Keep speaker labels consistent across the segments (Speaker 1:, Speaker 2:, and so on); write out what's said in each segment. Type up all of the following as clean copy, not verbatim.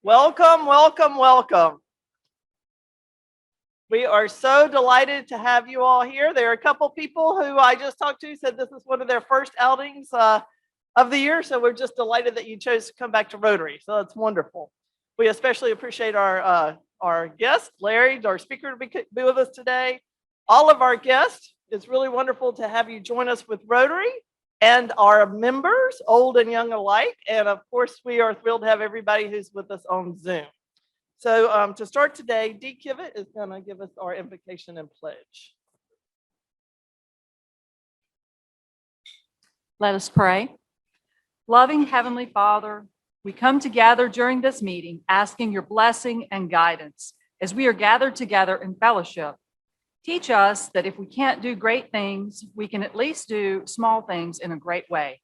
Speaker 1: Welcome, welcome, welcome. We are so delighted to have you all here. There are a couple people who I just talked to said this is one of their first outings of the year, so we're just delighted that you chose to come back to Rotary. So that's wonderful. We especially appreciate our guest, Larry, our speaker, to be with us today. All of our guests, it's really wonderful to have you join us with Rotary and our members, old and young alike. And of course, we are thrilled to have everybody who's with us on Zoom. So to start today, Dee Kivett is going to give us our invocation and pledge.
Speaker 2: Let us pray. Loving Heavenly Father, we come together during this meeting asking your blessing and guidance as we are gathered together in fellowship. Teach us that if we can't do great things, we can at least do small things in a great way.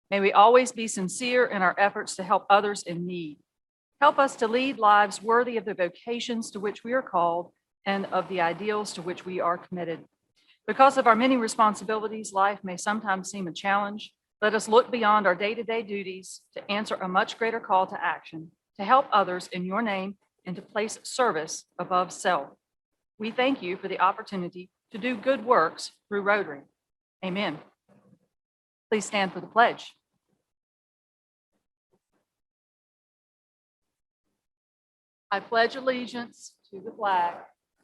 Speaker 2: May we always be sincere in our efforts to help others in need. Help us to lead lives worthy of the vocations to which we are called and of the ideals to which we are committed. Because of our many responsibilities, life may sometimes seem a challenge. Let us look beyond our day-to-day duties to answer a much greater call to action, to help others in your name and to place service above self. We thank you for the opportunity to do good works through Rotary. Amen. Please stand for the pledge. I pledge allegiance to the flag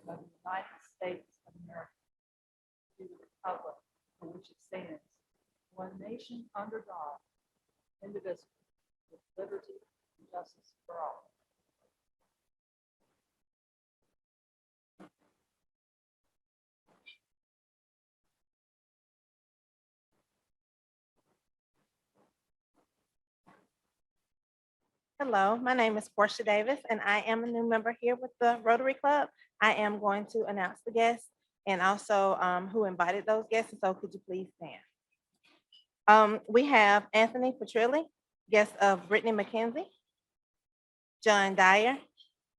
Speaker 2: of the United States of America, to the republic for which it stands, one nation under God, indivisible, with liberty and justice for all.
Speaker 3: Hello, my name is Portia Davis, and I am a new member here with the Rotary Club. I am going to announce the guests and also who invited those guests. So could you please stand? We have Anthony Petrilli, guest of Brittany McKenzie, John Dyer,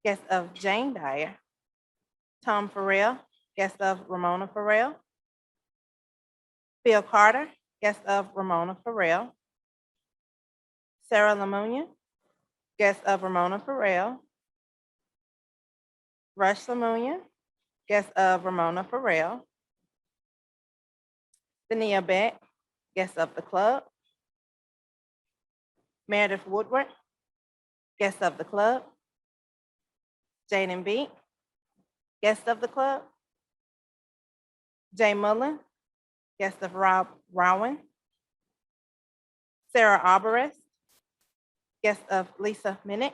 Speaker 3: guest of Jane Dyer, Tom Farrell, guest of Ramona Farrell, Phil Carter, guest of Ramona Farrell, Sarah Lamunia, guest of Ramona Farrell, Rush Lamunia, guest of Ramona Farrell, Dania Beck, guest of the club, Meredith Woodward, guest of the club, Jaden Beek, guest of the club, Jay Mullen, guest of Rob Rowan, Sarah Arborist, guest of Lisa Minnick,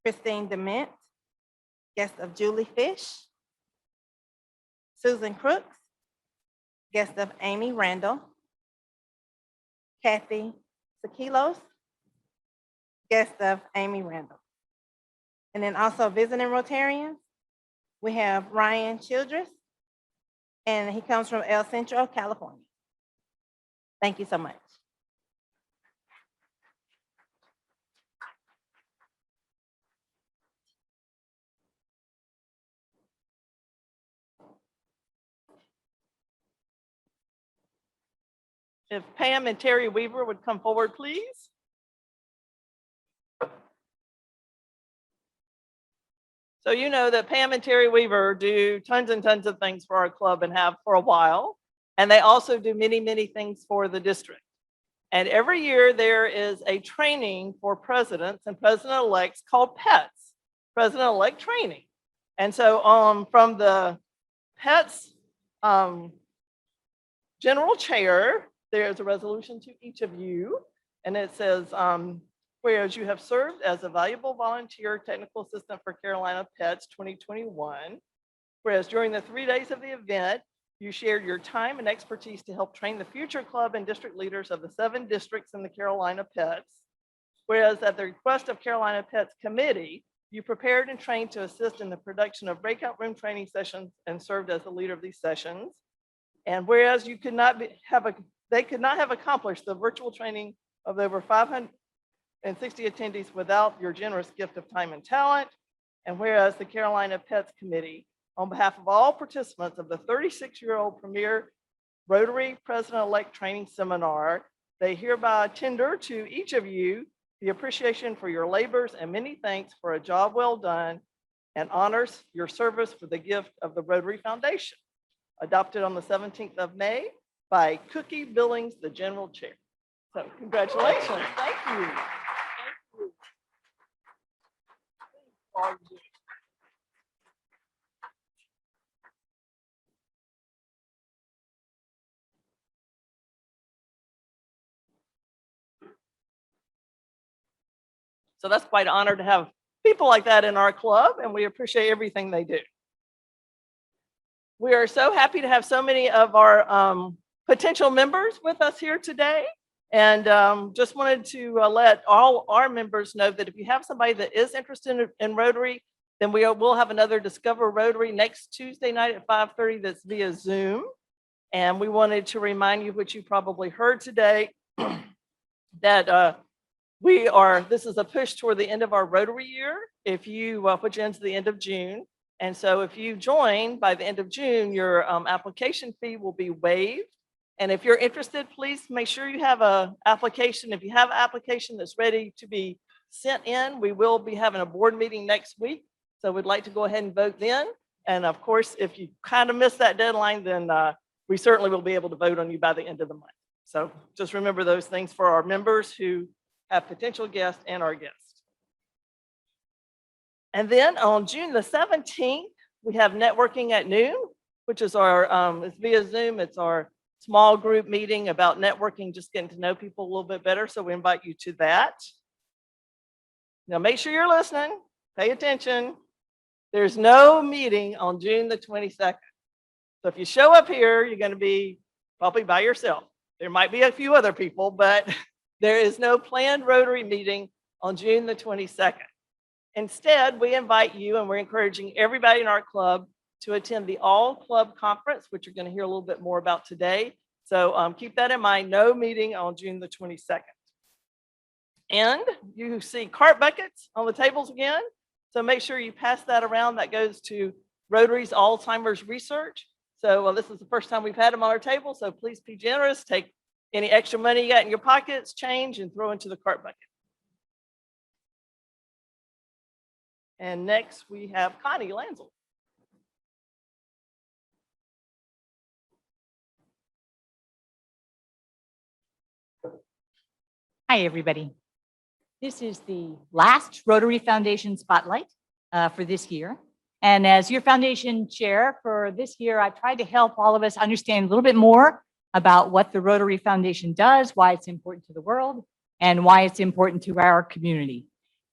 Speaker 3: Christine Dement, guest of Julie Fish, Susan Crooks, guest of Amy Randall, Kathy Sakilos, guest of Amy Randall. And then also visiting Rotarians, we have Ryan Childress, and he comes from El Centro, California. Thank you so much.
Speaker 1: If Pam and Terry Weaver would come forward, please. So you know that Pam and Terry Weaver do tons and tons of things for our club and have for a while. And they also do many, many things for the district. And every year there is a training for presidents and president-elects called PETS, President-Elect Training. And so from the PETS general chair, there's a resolution to each of you, and it says, whereas you have served as a valuable volunteer technical assistant for Carolina PETS 2021, whereas during the 3 days of the event, you shared your time and expertise to help train the future club and district leaders of the 7 districts in the Carolina PETS, whereas at the request of Carolina PETS Committee, you prepared and trained to assist in the production of breakout room training sessions and served as the leader of these sessions. And whereas you could not they could not have accomplished the virtual training of over 560 attendees without your generous gift of time and talent. And whereas the Carolina PETS Committee, on behalf of all participants of the 36-year-old premier Rotary President-Elect Training Seminar, they hereby tender to each of you the appreciation for your labors, and many thanks for a job well done, and honors your service for the gift of the Rotary Foundation, adopted on the 17th of May by Cookie Billings, the General Chair. So congratulations. Thank you. Thank you. So that's quite an honor to have people like that in our club, and we appreciate everything they do. We are so happy to have so many of our potential members with us here today. And just wanted to let all our members know that if you have somebody that is interested in Rotary, then we'll have another Discover Rotary next Tuesday night at 5:30 that's via Zoom. And we wanted to remind you, which you probably heard today, that this is a push toward the end of our Rotary year, which ends the end of June. And so if you join by the end of June, your application fee will be waived. And if you're interested, please make sure you have an application. If you have an application that's ready to be sent in, we will be having a board meeting next week. So we'd like to go ahead and vote then. And of course, if you kind of miss that deadline, then we certainly will be able to vote on you by the end of the month. So just remember those things for our members who have potential guests and our guests. And then on June the 17th, we have networking at noon, which is it's via Zoom. It's our small group meeting about networking, just getting to know people a little bit better. So we invite you to that. Now make sure you're listening, pay attention. There's no meeting on June the 22nd. So if you show up here, you're going to be probably by yourself. There might be a few other people, but there is no planned Rotary meeting on June the 22nd. Instead, we invite you, and we're encouraging everybody in our club to attend the All Club Conference, which you're going to hear a little bit more about today. So keep that in mind, no meeting on June the 22nd. And you see cart buckets on the tables again. So make sure you pass that around. That goes to Rotary's Alzheimer's research. So this is the first time we've had them on our table. So please be generous. Take any extra money you got in your pockets, change, and throw into the cart bucket. And next we have Connie Lanzel.
Speaker 4: Hi, everybody. This is the last Rotary Foundation Spotlight for this year. And as your foundation chair for this year, I've tried to help all of us understand a little bit more about what the Rotary Foundation does, why it's important to the world, and why it's important to our community,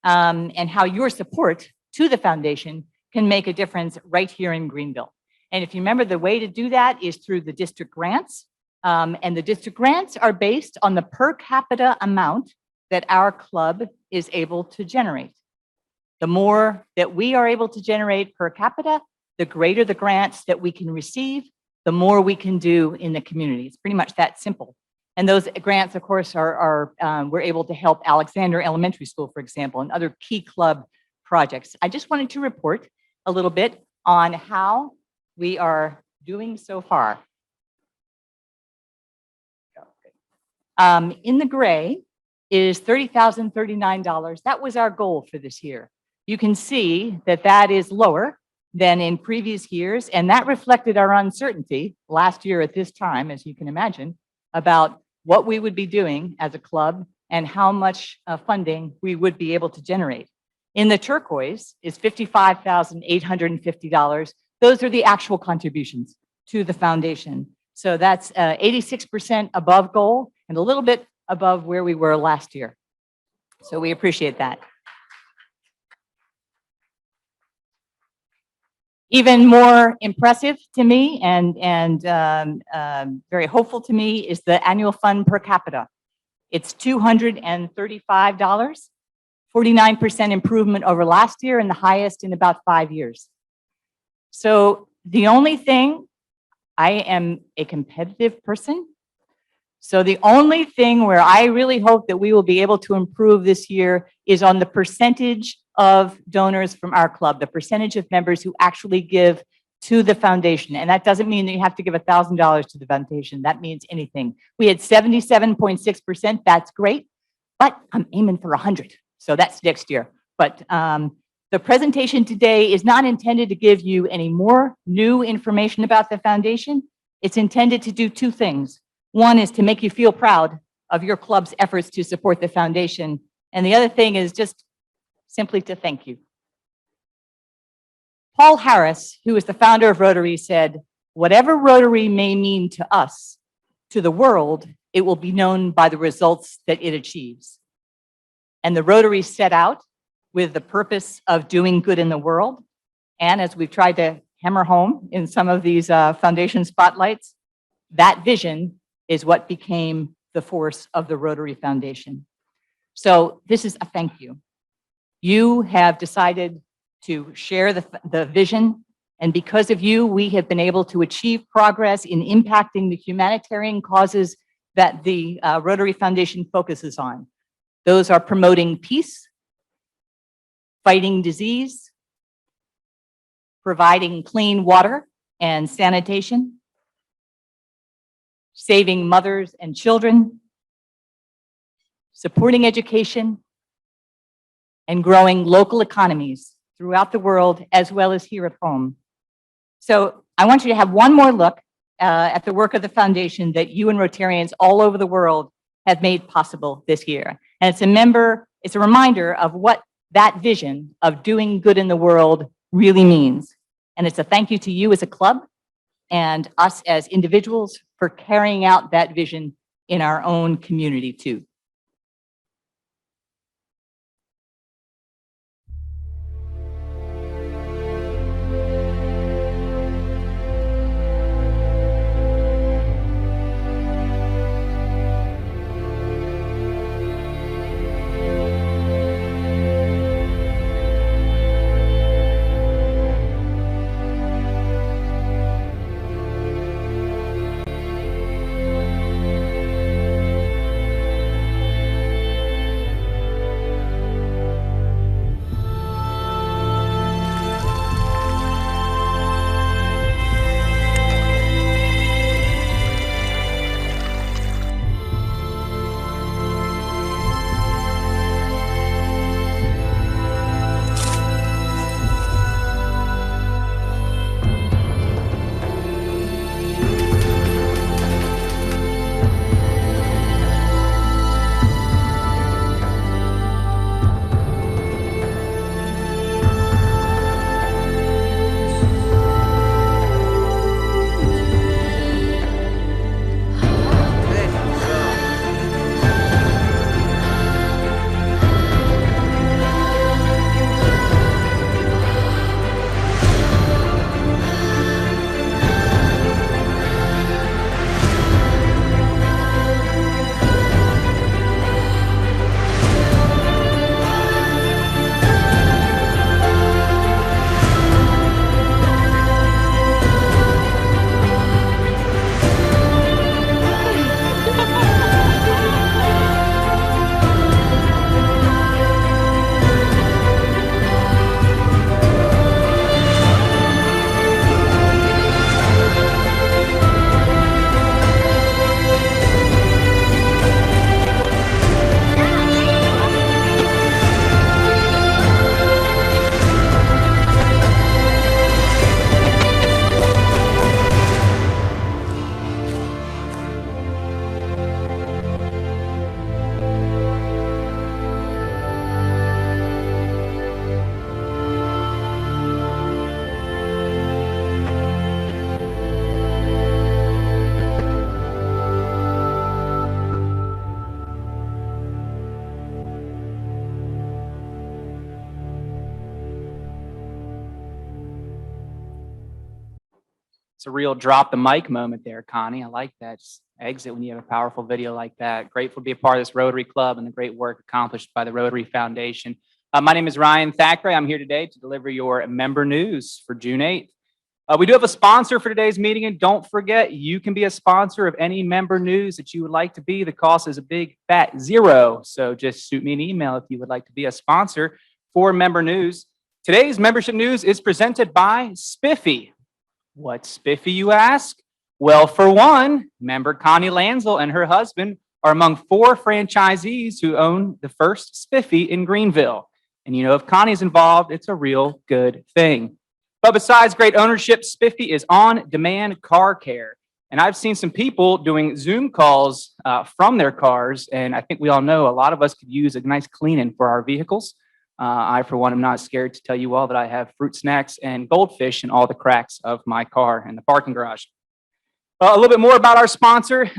Speaker 4: and how your support to the foundation can make a difference right here in Greenville. And if you remember, the way to do that is through the district grants. And the district grants are based on the per capita amount that our club is able to generate. The more that we are able to generate per capita, the greater the grants that we can receive, the more we can do in the community. It's pretty much that simple. And those grants, of course, we're able to help Alexander Elementary School, for example, and other key club projects. I just wanted to report a little bit on how we are doing so far. In the gray is $30,039. That was our goal for this year. You can see that that is lower than in previous years, and that reflected our uncertainty last year at this time, as you can imagine, about what we would be doing as a club and how much funding we would be able to generate. In the turquoise is $55,850. Those are the actual contributions to the foundation. So that's 86% above goal and a little bit above where we were last year. So we appreciate that. Even more impressive to me and very hopeful to me is the annual fund per capita. It's $235, 49% improvement over last year and the highest in about 5 years. So the only thing, I am a competitive person. So the only thing where I really hope that we will be able to improve this year is on the percentage of donors from our club, the percentage of members who actually give to the foundation. And that doesn't mean that you have to give $1,000 to the foundation. That means anything. We had 77.6%. That's great. but I'm aiming for 100. So that's next year. But the presentation today is not intended to give you any more new information about the foundation. It's intended to do two things. One is to make you feel proud of your club's efforts to support the foundation. And the other thing is just simply to thank you. Paul Harris, who is the founder of Rotary, said, "Whatever Rotary may mean to us, to the world, it will be known by the results that it achieves." And the Rotary set out with the purpose of doing good in the world. And as we've tried to hammer home in some of these foundation spotlights, that vision is what became the force of the Rotary Foundation. So this is a thank you. You have decided to share the vision, and because of you, we have been able to achieve progress in impacting the humanitarian causes that the Rotary Foundation focuses on. Those are promoting peace, fighting disease, providing clean water and sanitation, saving mothers and children, supporting education, and growing local economies throughout the world as well as here at home. So I want you to have one more look at the work of the foundation that you and Rotarians all over the world have made possible this year. And it's a reminder of what that vision of doing good in the world really means. And it's a thank you to you as a club and us as individuals for carrying out that vision in our own community too.
Speaker 5: It's a real drop the mic moment there, Connie. I like that. Just exit when you have a powerful video like that. Grateful to be a part of this Rotary Club and the great work accomplished by the Rotary Foundation. My name is Ryan Thackeray. I'm here today to deliver your member news for June 8th. We do have a sponsor for today's meeting, and don't forget, you can be a sponsor of any member news that you would like to be. The cost is a big fat zero, so just shoot me an email if you would like to be a sponsor for member news. Today's membership news is presented by Spiffy. What's Spiffy, you ask? Well, for one, member Connie Lansell and her husband are among 4 franchisees who own the first Spiffy in Greenville. And you know, if Connie's involved, it's a real good thing. But besides great ownership, Spiffy is on-demand car care. And I've seen some people doing Zoom calls from their cars. And I think we all know a lot of us could use a nice cleaning for our vehicles. I, for one, am not scared to tell you all that I have fruit snacks and goldfish in all the cracks of my car in the parking garage. A little bit more about our sponsor,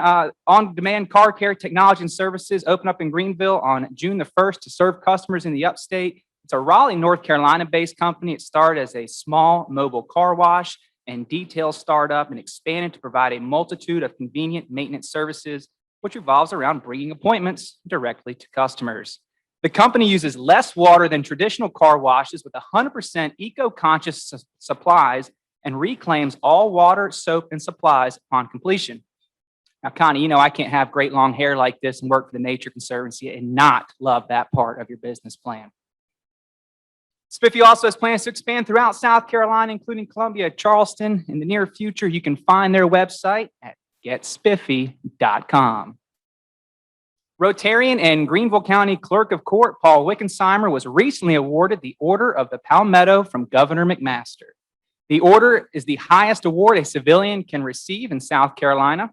Speaker 5: On-Demand Car Care Technology and Services, opened up in Greenville on June the 1st to serve customers in the upstate. It's a Raleigh, North Carolina-based company. It started as a small mobile car wash and detail startup and expanded to provide a multitude of convenient maintenance services, which revolves around bringing appointments directly to customers. The company uses less water than traditional car washes with 100% eco-conscious supplies and reclaims all water, soap, and supplies upon completion. Now, Connie, you know I can't have great long hair like this and work for the Nature Conservancy and not love that part of your business plan. Spiffy also has plans to expand throughout South Carolina, including Columbia, Charleston. In the near future, you can find their website at getspiffy.com. Rotarian and Greenville County Clerk of Court Paul Wickensheimer was recently awarded the Order of the Palmetto from Governor McMaster. The order is the highest award a civilian can receive in South Carolina.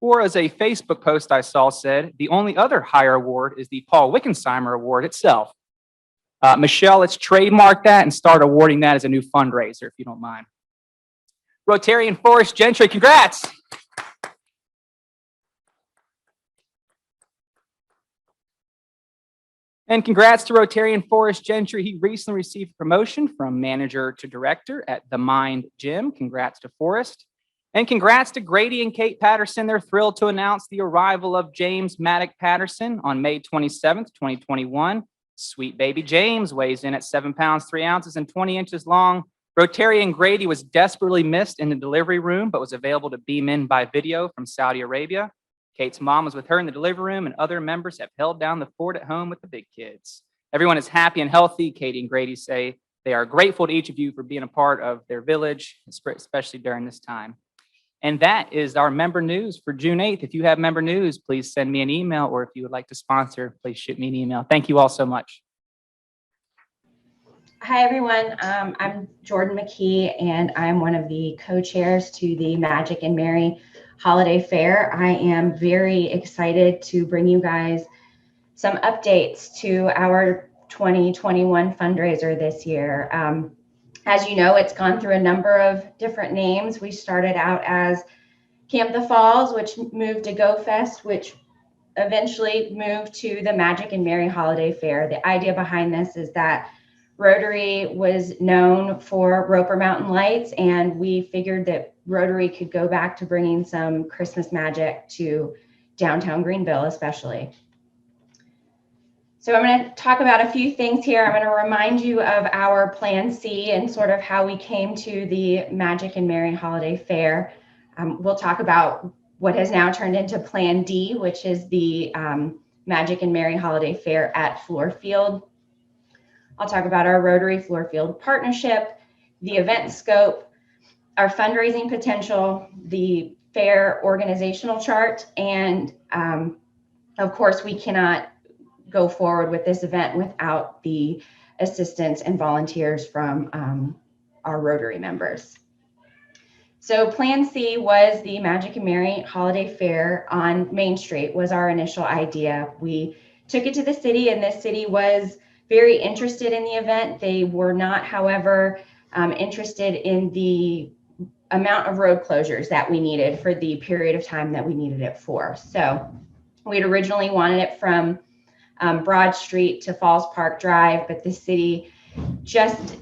Speaker 5: Or as a Facebook post I saw said, the only other higher award is the Paul Wickensheimer Award itself. Michelle, let's trademark that and start awarding that as a new fundraiser, if you don't mind. Rotarian Forrest Gentry, congrats. And congrats to Rotarian Forrest Gentry. He recently received promotion from manager to director at The Mind Gym. Congrats to Forrest. And congrats to Grady and Kate Patterson. They're thrilled to announce the arrival of James Maddock Patterson on May 27th, 2021. Sweet baby James weighs in at 7 pounds, 3 ounces and 20 inches long. Rotarian Grady was desperately missed in the delivery room, but was available to beam in by video from Saudi Arabia. Kate's mom was with her in the delivery room, and other members have held down the fort at home with the big kids. Everyone is happy and healthy. Katie and Grady say they are grateful to each of you for being a part of their village, especially during this time. And that is our member news for June 8th. If you have member news, please send me an email, or if you would like to sponsor, please shoot me an email. Thank you all so much.
Speaker 6: Hi, everyone. I'm Jordan McKee, and I'm one of the co-chairs to the Magic and Mary Holiday Fair. I am very excited to bring you guys some updates to our 2021 fundraiser this year. As you know, it's gone through a number of different names. We started out as Camp the Falls, which moved to Go Fest, which eventually moved to the Magic and Mary Holiday Fair. The idea behind this is that Rotary was known for Roper Mountain Lights, and we figured that Rotary could go back to bringing some Christmas magic to downtown Greenville, especially. So I'm going to talk about a few things here. I'm going to remind you of our Plan C and sort of how we came to the Magic and Mary Holiday Fair. We'll talk about what has now turned into Plan D, which is the Magic and Mary Holiday Fair at Fluor Field. I'll talk about our Rotary Fluor Field partnership, the event scope, our fundraising potential, the fair organizational chart, and of course, we cannot go forward with this event without the assistance and volunteers from our Rotary members. So Plan C was the Magic and Mary Holiday Fair on Main Street was our initial idea. We took it to the city, and the city was very interested in the event. They were not, however, interested in the amount of road closures that we needed for the period of time that we needed it for. So we had originally wanted it from Broad Street to Falls Park Drive, but the city just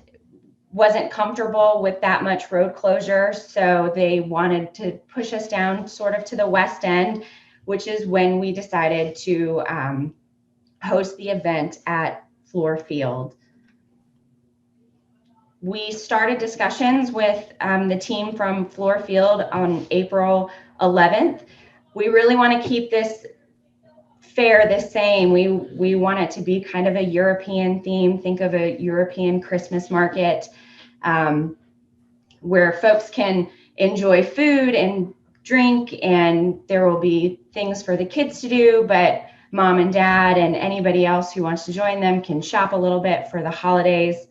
Speaker 6: wasn't comfortable with that much road closure. So they wanted to push us down sort of to the west end, which is when we decided to host the event at Fluor Field. We started discussions with the team from Fluor Field on April 11th. We really want to keep this fair the same. We want it to be kind of a European theme. Think of a European Christmas market where folks can enjoy food and drink, and there will be things for the kids to do, but mom and dad and anybody else who wants to join them can shop a little bit for the holidays.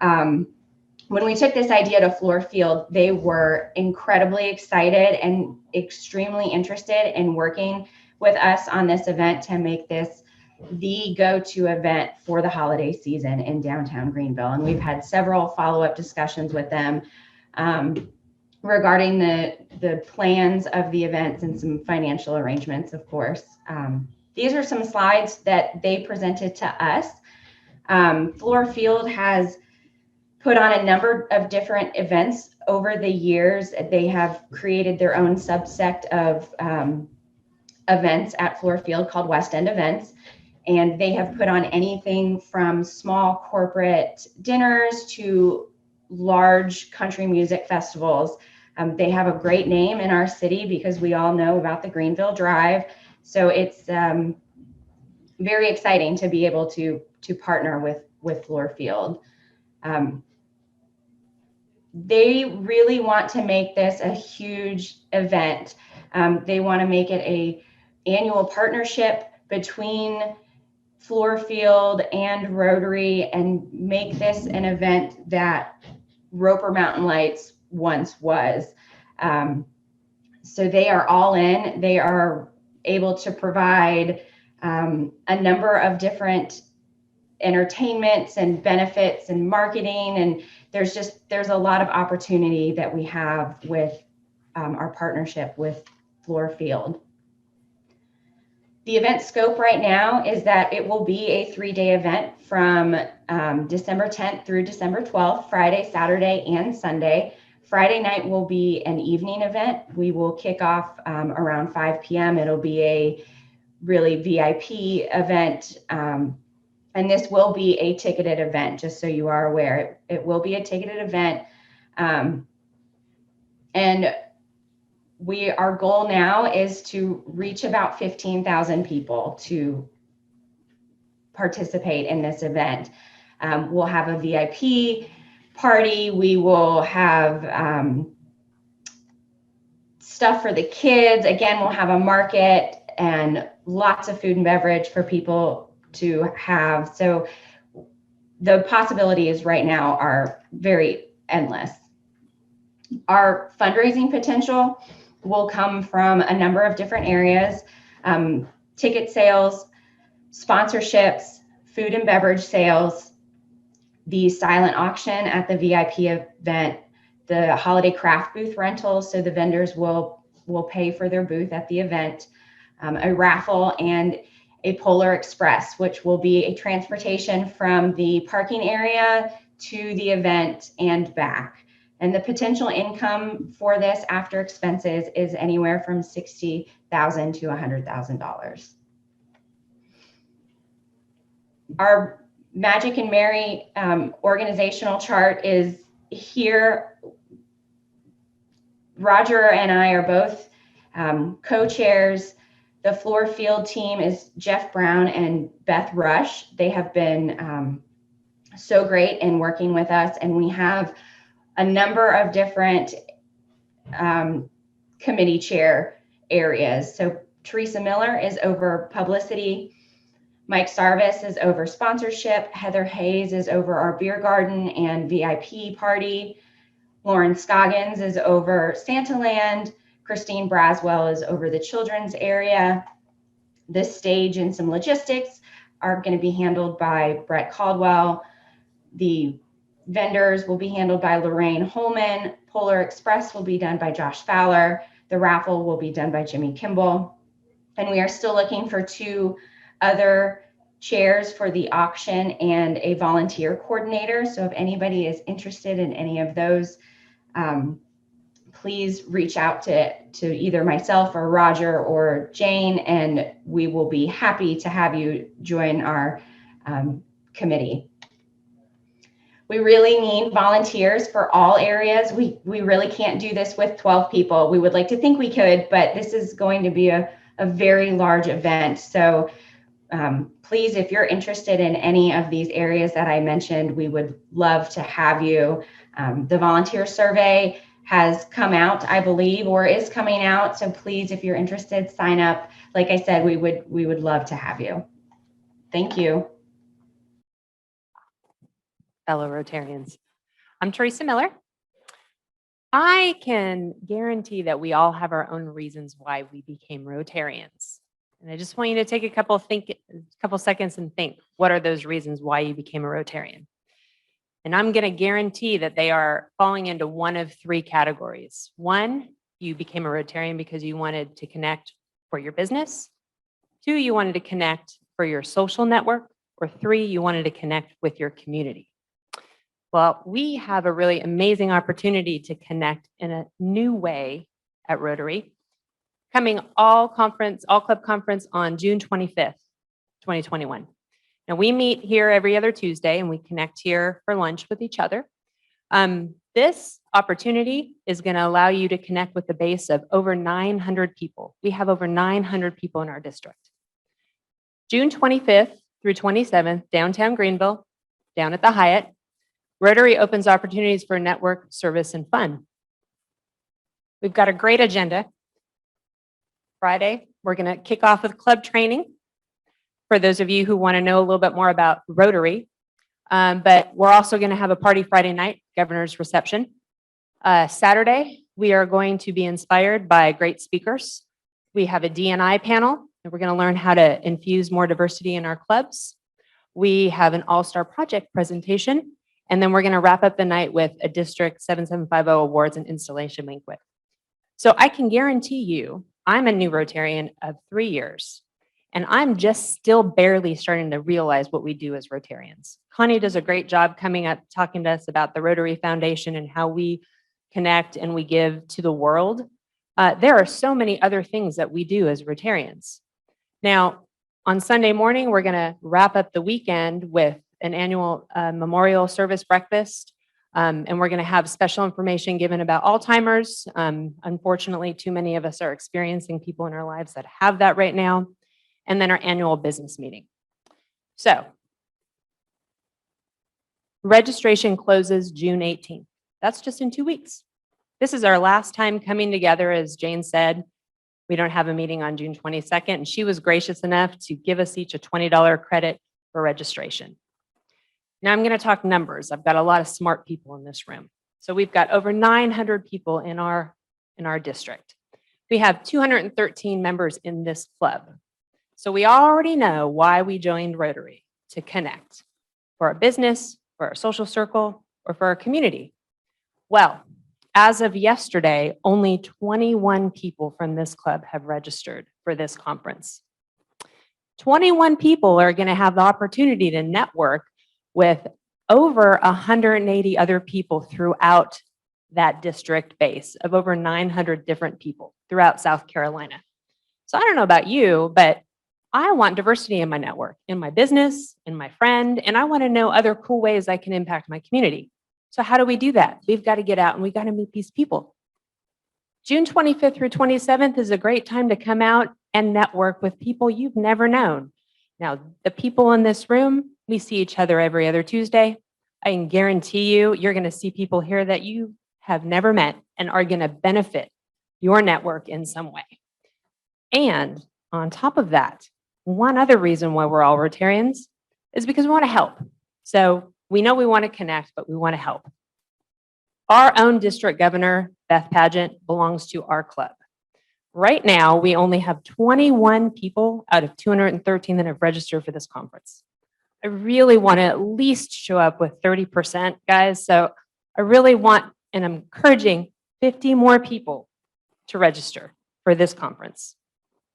Speaker 6: When we took this idea to Floor Field, they were incredibly excited and extremely interested in working with us on this event to make this the go-to event for the holiday season in downtown Greenville. And we've had several follow-up discussions with them regarding the plans of the events and some financial arrangements, of course. These are some slides that they presented to us. Floor Field has put on a number of different events over the years. They have created their own subsect of events at Floor Field called West End Events. And they have put on anything from small corporate dinners to large country music festivals. They have a great name in our city because we all know about the Greenville Drive. So it's very exciting to be able to partner with Floor Field. They really want to make this a huge event. They want to make it an annual partnership between Floor Field and Rotary and make this an event that Roper Mountain Lights once was. So they are all in. They are able to provide a number of different entertainments and benefits and marketing, and there's a lot of opportunity that we have with our partnership with Floor Field. The event scope right now is that it will be a 3-day event from December 10th through December 12th, Friday, Saturday, and Sunday. Friday night will be an evening event. We will kick off around 5 p.m. It'll be a really VIP event. And this will be a ticketed event, just so you are aware. It will be a ticketed event. And our goal now is to reach about 15,000 people to participate in this event. We'll have a VIP party. We will have stuff for the kids. Again, we'll have a market and lots of food and beverage for people to have. So the possibilities right now are very endless. Our fundraising potential will come from a number of different areas: ticket sales, sponsorships, food and beverage sales, the silent auction at the VIP event, the holiday craft booth rentals, so the vendors will pay for their booth at the event, a raffle, and a Polar Express, which will be a transportation from the parking area to the event and back. And the potential income for this after expenses is anywhere from $60,000 to $100,000. Our Magic and Mary organizational chart is here. Roger and I are both co-chairs. The Floor Field team is Jeff Brown and Beth Rush. They have been so great in working with us, and we have a number of different committee chair areas. So Teresa Miller is over publicity. Mike Sarvis is over sponsorship. Heather Hayes is over our beer garden and VIP party. Lauren Scoggins is over Santaland. Christine Braswell is over the children's area. The stage and some logistics are going to be handled by Brett Caldwell. The vendors will be handled by Lorraine Holman. Polar Express will be done by Josh Fowler. The raffle will be done by Jimmy Kimball. And we are still looking for 2 other chairs for the auction and a volunteer coordinator. So if anybody is interested in any of those, please reach out to either myself or Roger or Jane, and we will be happy to have you join our committee. We really need volunteers for all areas. We really can't do this with 12 people. We would like to think we could, but this is going to be a very large event. So please, if you're interested in any of these areas that I mentioned, we would love to have you. The volunteer survey has come out, I believe, or is coming out. So please, if you're interested, sign up. Like I said, we would love to have you. Thank you.
Speaker 7: Fellow Rotarians. I'm Teresa Miller. I can guarantee that we all have our own reasons why we became Rotarians. And I just want you to take a couple seconds and think, what are those reasons why you became a Rotarian? And I'm going to guarantee that they are falling into one of three categories. One, you became a Rotarian because you wanted to connect for your business. Two, you wanted to connect for your social network. Or three, you wanted to connect with your community. Well, we have a really amazing opportunity to connect in a new way at Rotary, coming all club conference on June 25th, 2021. Now, we meet here every other Tuesday and we connect here for lunch with each other. This opportunity is going to allow you to connect with the base of over 900 people. We have over 900 people in our district. June 25th through 27th, downtown Greenville, down at the Hyatt, Rotary opens opportunities for network, service, and fun. We've got a great agenda. Friday, we're going to kick off with club training for those of you who want to know a little bit more about Rotary. But we're also going to have a party Friday night, governor's reception. Saturday, we are going to be inspired by great speakers. We have a D&I panel, and we're going to learn how to infuse more diversity in our clubs. We have an all-star project presentation, and then we're going to wrap up the night with a District 7750 awards and installation banquet. So I can guarantee you, I'm a new Rotarian of 3 years, and I'm just still barely starting to realize what we do as Rotarians. Connie does a great job coming up, talking to us about the Rotary Foundation and how we connect and we give to the world. There are so many other things that we do as Rotarians. Now, on Sunday morning, we're going to wrap up the weekend with an annual memorial service breakfast. And we're going to have special information given about Alzheimer's. Unfortunately, too many of us are experiencing people in our lives that have that right now. And then our annual business meeting. So, registration closes June 18th. That's just in 2 weeks. This is our last time coming together, as Jane said. We don't have a meeting on June 22nd, and she was gracious enough to give us each a $20 credit for registration. Now I'm going to talk numbers. I've got a lot of smart people in this room. So we've got over 900 people in our district. We have 213 members in this club. So we already know why we joined Rotary, to connect for our business, for our social circle, or for our community. Well, as of yesterday, only 21 people from this club have registered for this conference. 21 people are going to have the opportunity to network with over 180 other people throughout that district base of over 900 different people throughout South Carolina. So I don't know about you, but I want diversity in my network, in my business, in my friend, and I want to know other cool ways I can impact my community. So how do we do that? We've got to get out and we got to meet these people. June 25th through 27th is a great time to come out and network with people you've never known. Now, the people in this room, we see each other every other Tuesday. I can guarantee you, you're going to see people here that you have never met and are going to benefit your network in some way. And on top of that, one other reason why we're all Rotarians is because we want to help. So we know we want to connect, but we want to help. Our own district governor, Beth Pageant, belongs to our club. Right now, we only have 21 people out of 213 that have registered for this conference. I really want to at least show up with 30%, guys. So I really want, and I'm encouraging 50 more people to register for this conference.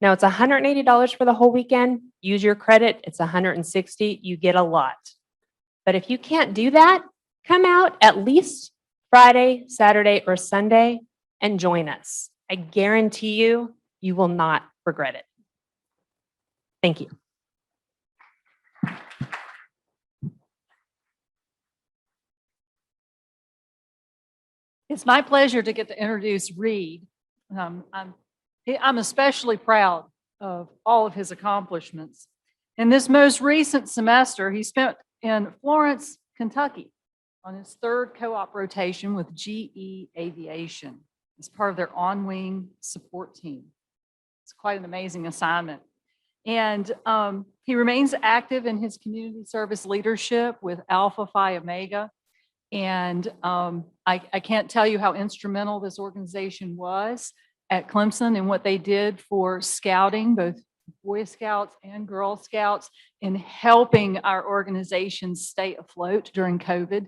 Speaker 7: Now it's $180 for the whole weekend. Use your credit. It's $160. You get a lot. But if you can't do that, come out at least Friday, Saturday, or Sunday and join us. I guarantee you, you will not regret it. Thank you.
Speaker 2: It's my pleasure to get to introduce Reed. I'm especially proud of all of his accomplishments. In this most recent semester, he spent in Florence, Kentucky on his third co-op rotation with GE Aviation as part of their on-wing support team. It's quite an amazing assignment. And he remains active in his community service leadership with Alpha Phi Omega. And I can't tell you how instrumental this organization was at Clemson and what they did for scouting, both Boy Scouts and Girl Scouts, in helping our organizations stay afloat during COVID.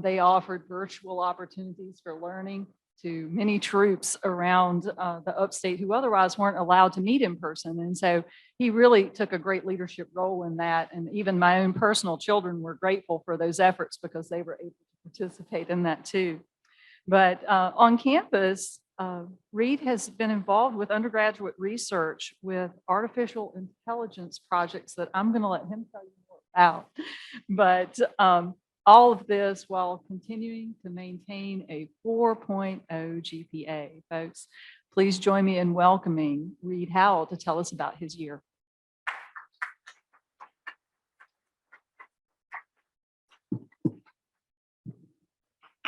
Speaker 2: They offered virtual opportunities for learning to many troops around the upstate who otherwise weren't allowed to meet in person. And so he really took a great leadership role in that. And even my own personal children were grateful for those efforts because they were able to participate in that too. But on campus, Reed has been involved with undergraduate research with artificial intelligence projects that I'm going to let him tell you more about. But all of this while continuing to maintain a 4.0 GPA. Folks, please join me in welcoming Reed Howell to tell us about his year.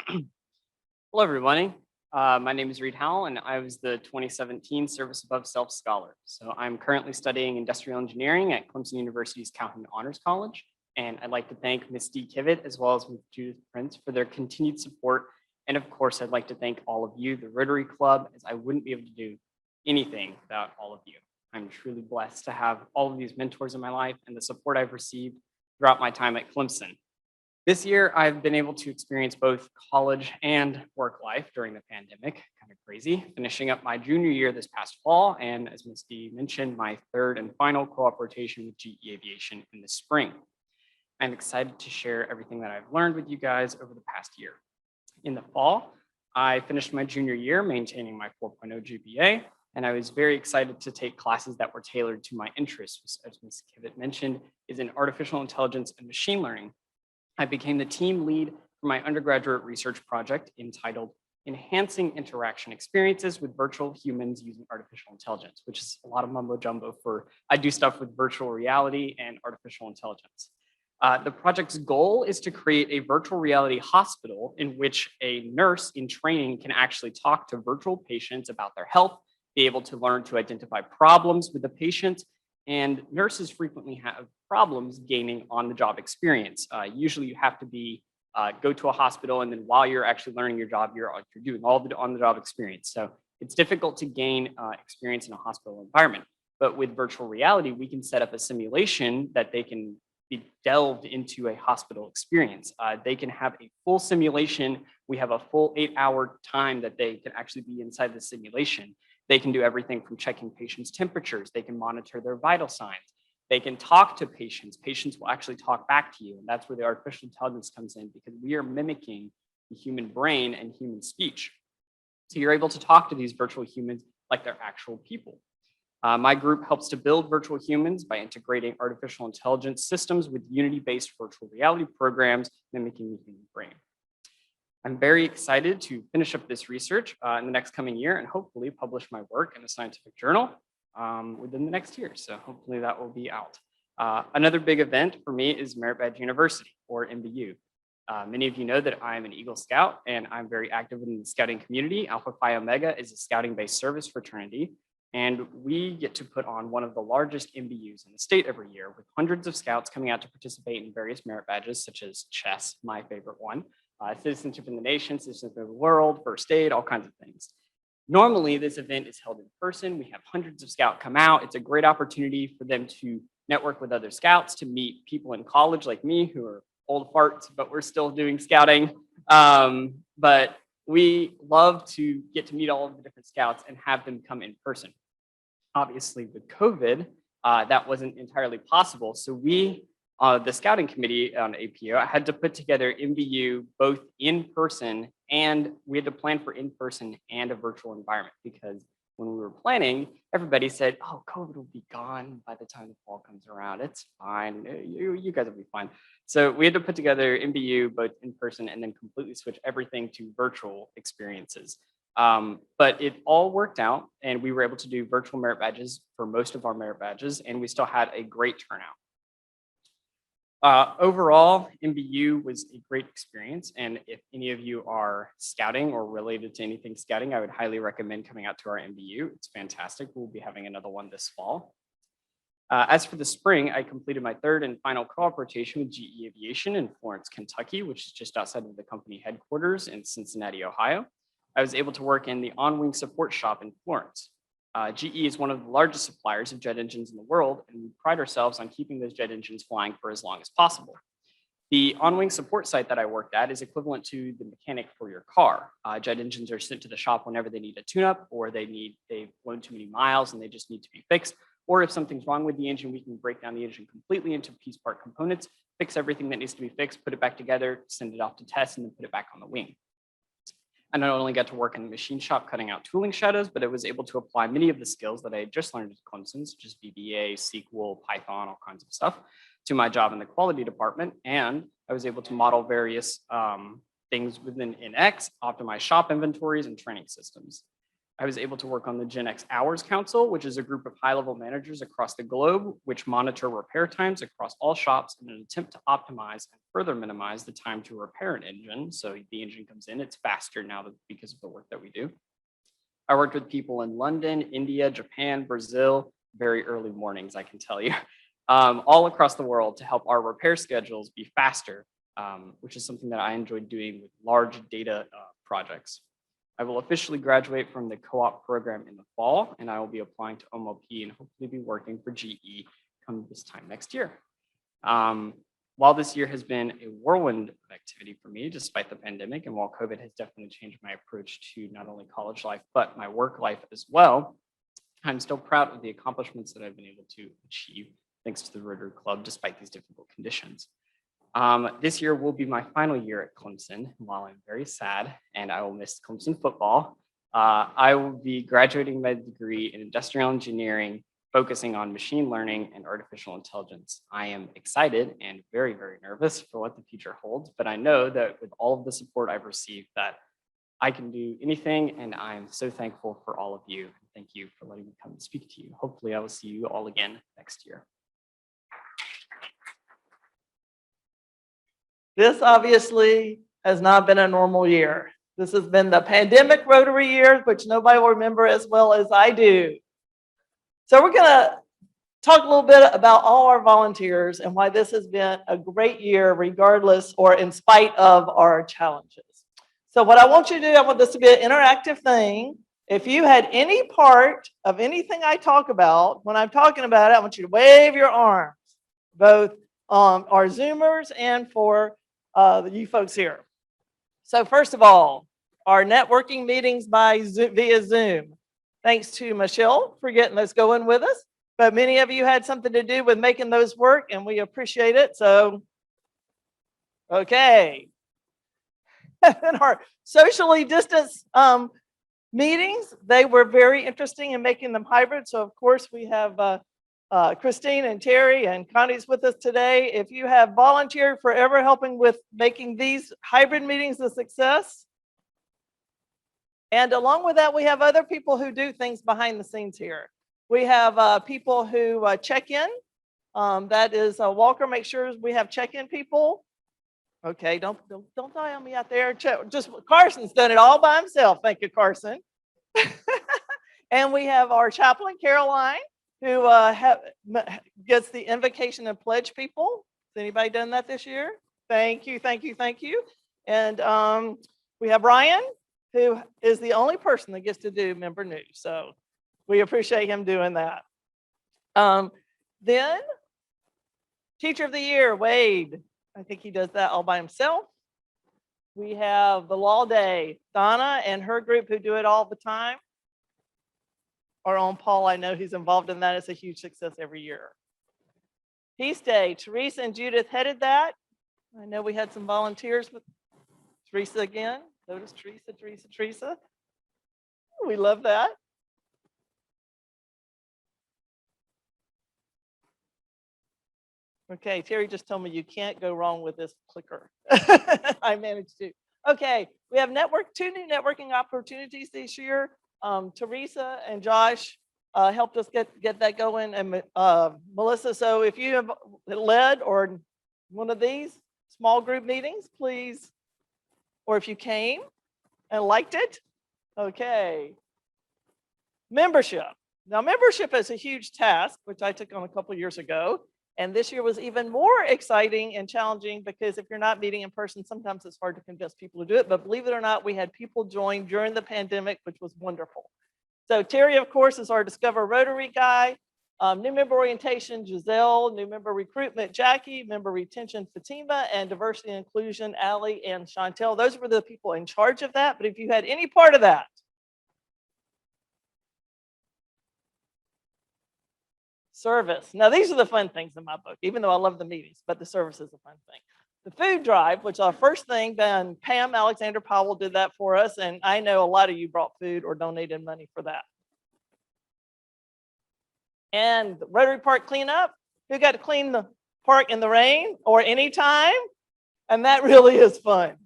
Speaker 8: Hello, everybody. My name is Reed Howell, and I was the 2017 Service Above Self Scholar. So I'm currently studying industrial engineering at Clemson University's Calhoun Honors College. And I'd like to thank Ms. Dee Kivett as well as Ms. Judith Prince for their continued support. And of course, I'd like to thank all of you, the Rotary Club, as I wouldn't be able to do anything without all of you. I'm truly blessed to have all of these mentors in my life and the support I've received throughout my time at Clemson. This year, I've been able to experience both college and work life during the pandemic, kind of crazy, finishing up my junior year this past fall. And as Ms. Dee mentioned, my third and final co-op rotation with GE Aviation in the spring. I'm excited to share everything that I've learned with you guys over the past year. In the fall, I finished my junior year maintaining my 4.0 GPA, and I was very excited to take classes that were tailored to my interests, as Ms. Kivett mentioned, is in artificial intelligence and machine learning. I became the team lead for my undergraduate research project entitled Enhancing Interaction Experiences with Virtual Humans Using Artificial Intelligence, which is a lot of mumbo jumbo for, I do stuff with virtual reality and artificial intelligence. The project's goal is to create a virtual reality hospital in which a nurse in training can actually talk to virtual patients about their health, be able to learn to identify problems with the patient, and nurses frequently have problems gaining on-the-job experience. Usually you have to go to a hospital, and then while you're actually learning your job, you're doing all the on-the-job experience. So it's difficult to gain experience in a hospital environment. But with virtual reality, we can set up a simulation that they can be delved into a hospital experience. They can have a full simulation. We have a full 8-hour time that they can actually be inside the simulation. They can do everything from checking patients' temperatures. They can monitor their vital signs. They can talk to patients. Patients will actually talk back to you. And that's where the artificial intelligence comes in, because we are mimicking the human brain and human speech. So you're able to talk to these virtual humans like they're actual people. My group helps to build virtual humans by integrating artificial intelligence systems with Unity-based virtual reality programs mimicking the human brain. I'm very excited to finish up this research in the next coming year and hopefully publish my work in a scientific journal within the next year. So hopefully that will be out. Another big event for me is Merit Badge University, or MBU. Many of you know that I'm an Eagle Scout and I'm very active in the scouting community. Alpha Phi Omega is a scouting-based service fraternity. And we get to put on one of the largest MBUs in the state every year, with hundreds of scouts coming out to participate in various merit badges, such as chess, my favorite one, citizenship in the nation, citizenship in the world, first aid, all kinds of things. Normally, this event is held in person. We have hundreds of scouts come out. It's a great opportunity for them to network with other scouts, to meet people in college like me who are old farts, but we're still doing scouting. But we love to get to meet all of the different scouts and have them come in person. Obviously, with COVID, that wasn't entirely possible. So we, the scouting committee on APO, had to put together MBU both in person, and we had to plan for in person and a virtual environment, because when we were planning, everybody said, oh, COVID will be gone by the time the fall comes around. It's fine. You guys will be fine. So we had to put together MBU both in person and then completely switch everything to virtual experiences. But it all worked out, and we were able to do virtual merit badges for most of our merit badges, and we still had a great turnout. Overall, MBU was a great experience. And if any of you are scouting or related to anything scouting, I would highly recommend coming out to our MBU. It's fantastic. We'll be having another one this fall. As for the spring, I completed my third and final co-op rotation with GE Aviation in Florence, Kentucky, which is just outside of the company headquarters in Cincinnati, Ohio. I was able to work in the on-wing support shop in Florence. GE is one of the largest suppliers of jet engines in the world, and we pride ourselves on keeping those jet engines flying for as long as possible. The on-wing support site that I worked at is equivalent to the mechanic for your car. Jet engines are sent to the shop whenever they need a tune-up, or they've flown too many miles and they just need to be fixed. Or if something's wrong with the engine, we can break down the engine completely into piece part components, fix everything that needs to be fixed, put it back together, send it off to test, and then put it back on the wing. I not only got to work in the machine shop cutting out tooling shadows, but I was able to apply many of the skills that I had just learned at Clemson, such as VBA, SQL, Python, all kinds of stuff, to my job in the quality department. And I was able to model various things within NX, optimize shop inventories and training systems. I was able to work on the Gen X Hours Council, which is a group of high-level managers across the globe, which monitor repair times across all shops in an attempt to optimize and further minimize the time to repair an engine. So the engine comes in, it's faster now because of the work that we do. I worked with people in London, India, Japan, Brazil, very early mornings, I can tell you, all across the world to help our repair schedules be faster, which is something that I enjoyed doing with large data projects. I will officially graduate from the co-op program in the fall, and I will be applying to OMOP and hopefully be working for GE come this time next year. While this year has been a whirlwind of activity for me, despite the pandemic, and while COVID has definitely changed my approach to not only college life, but my work life as well, I'm still proud of the accomplishments that I've been able to achieve thanks to the Rotary Club, despite these difficult conditions. This year will be my final year at Clemson. While I'm very sad and I will miss Clemson football, I will be graduating my degree in industrial engineering, focusing on machine learning and artificial intelligence. I am excited and very, very nervous for what the future holds, but I know that with all of the support I've received that I can do anything, and I'm so thankful for all of you. Thank you for letting me come and speak to you. Hopefully I will see you all again next year.
Speaker 1: This obviously has not been a normal year. This has been the pandemic Rotary year, which nobody will remember as well as I do. So we're gonna talk a little bit about all our volunteers and why this has been a great year, regardless or in spite of our challenges. So what I want you to do, I want this to be an interactive thing. If you had any part of anything I talk about, when I'm talking about it, I want you to wave your arms, both our Zoomers and for you folks here. So first of all, our networking meetings via Zoom. Thanks to Michelle for getting those going with us. But many of you had something to do with making those work, and we appreciate it. So, okay. And our socially distanced meetings, they were very interesting in making them hybrid. So of course we have Christine and Terry and Connie's with us today. If you have volunteered forever helping with making these hybrid meetings a success. And along with that, we have other people who do things behind the scenes here. We have people who check in. That is Walker, make sure we have check-in people. Okay, don't die on me out there. Just Carson's done it all by himself. Thank you, Carson. And we have our chaplain, Caroline, who gets the invocation and pledge people. Has anybody done that this year? Thank you, thank you, thank you. And we have Ryan, who is the only person that gets to do member news. So we appreciate him doing that. Then Teacher of the Year, Wade. I think he does that all by himself. We have the Law Day, Donna and her group who do it all the time. Our own Paul, I know he's involved in that. It's a huge success every year. Peace Day, Teresa and Judith headed that. I know we had some volunteers with Teresa again. Notice Teresa. We love that. Okay, Terry just told me you can't go wrong with this clicker. I managed to. Okay, we have two new networking opportunities this year. Teresa and Josh helped us get that going, and Melissa. So if you have led or one of these small group meetings, please? Or if you came and liked it, okay. Membership. Now, membership is a huge task, which I took on a couple years ago. And this year was even more exciting and challenging because if you're not meeting in person, sometimes it's hard to convince people to do it. But believe it or not, we had people join during the pandemic, which was wonderful. So Terry, of course, is our Discover Rotary guy. New member orientation, Giselle. New member recruitment, Jackie. Member retention, Fatima. And diversity and inclusion, Allie and Chantel. Those were the people in charge of that. But if you had any part of that, service. Now, these are the fun things in my book, even though I love the meetings, but the service is a fun thing. The food drive, which our first thing, then Pam Alexander Powell did that for us. And I know a lot of you brought food or donated money for that. And the Rotary Park cleanup, who got to clean the park in the rain or anytime? And that really is fun.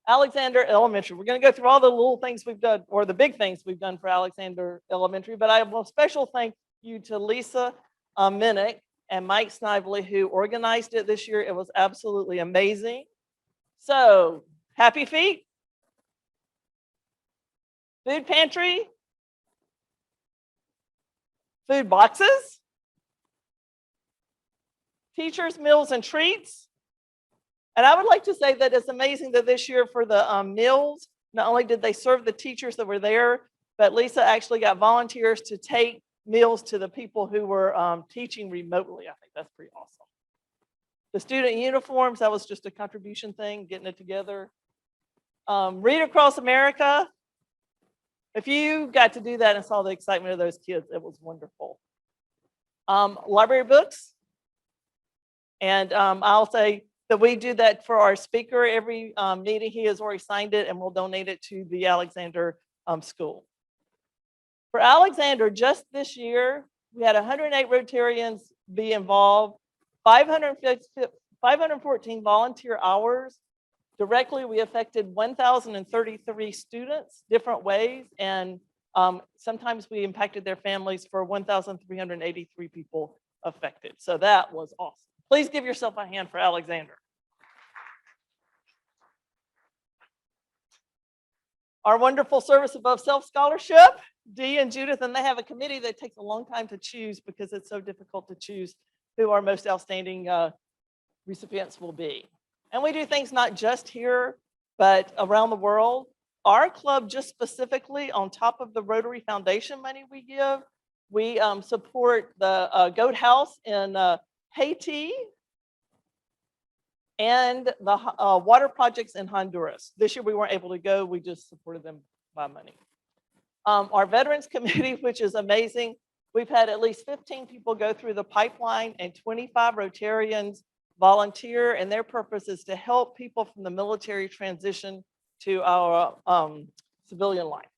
Speaker 1: Alexander Elementary, we're going to go through all the little things we've done, or the big things we've done for Alexander Elementary, but I will special thank you to Lisa Minnick and Mike Snively, who organized it this year. It was absolutely amazing. So, Happy Feet, food pantry, food boxes, teachers, meals, and treats. And I would like to say that it's amazing that this year for the meals, not only did they serve the teachers that were there, but Lisa actually got volunteers to take meals to the people who were teaching remotely. I think that's pretty awesome. The student uniforms, that was just a contribution thing, getting it together. Read Across America. If you got to do that and saw the excitement of those kids, it was wonderful. Library books. And I'll say that we do that for our speaker every meeting. He has already signed it and we'll donate it to the Alexander School. For Alexander, just this year, we had 108 Rotarians be involved, 514 volunteer hours. Directly, we affected 1,033 students different ways, and sometimes we impacted their families for 1,383 people affected. So that was awesome. Please give yourself a hand for Alexander. Our wonderful Service Above Self Scholarship, Dee and Judith, and they have a committee that takes a long time to choose because it's so difficult to choose who our most outstanding recipients will be. And we do things not just here, but around the world. Our club, just specifically on top of the Rotary Foundation money we give, we support the Goat House in Haiti and the water projects in Honduras. This year we weren't able to go, we just supported them by money. Our Veterans Committee, which is amazing, we've had at least 15 people go through the pipeline and 25 Rotarians volunteer, and their purpose is to help people from the military transition to our civilian life.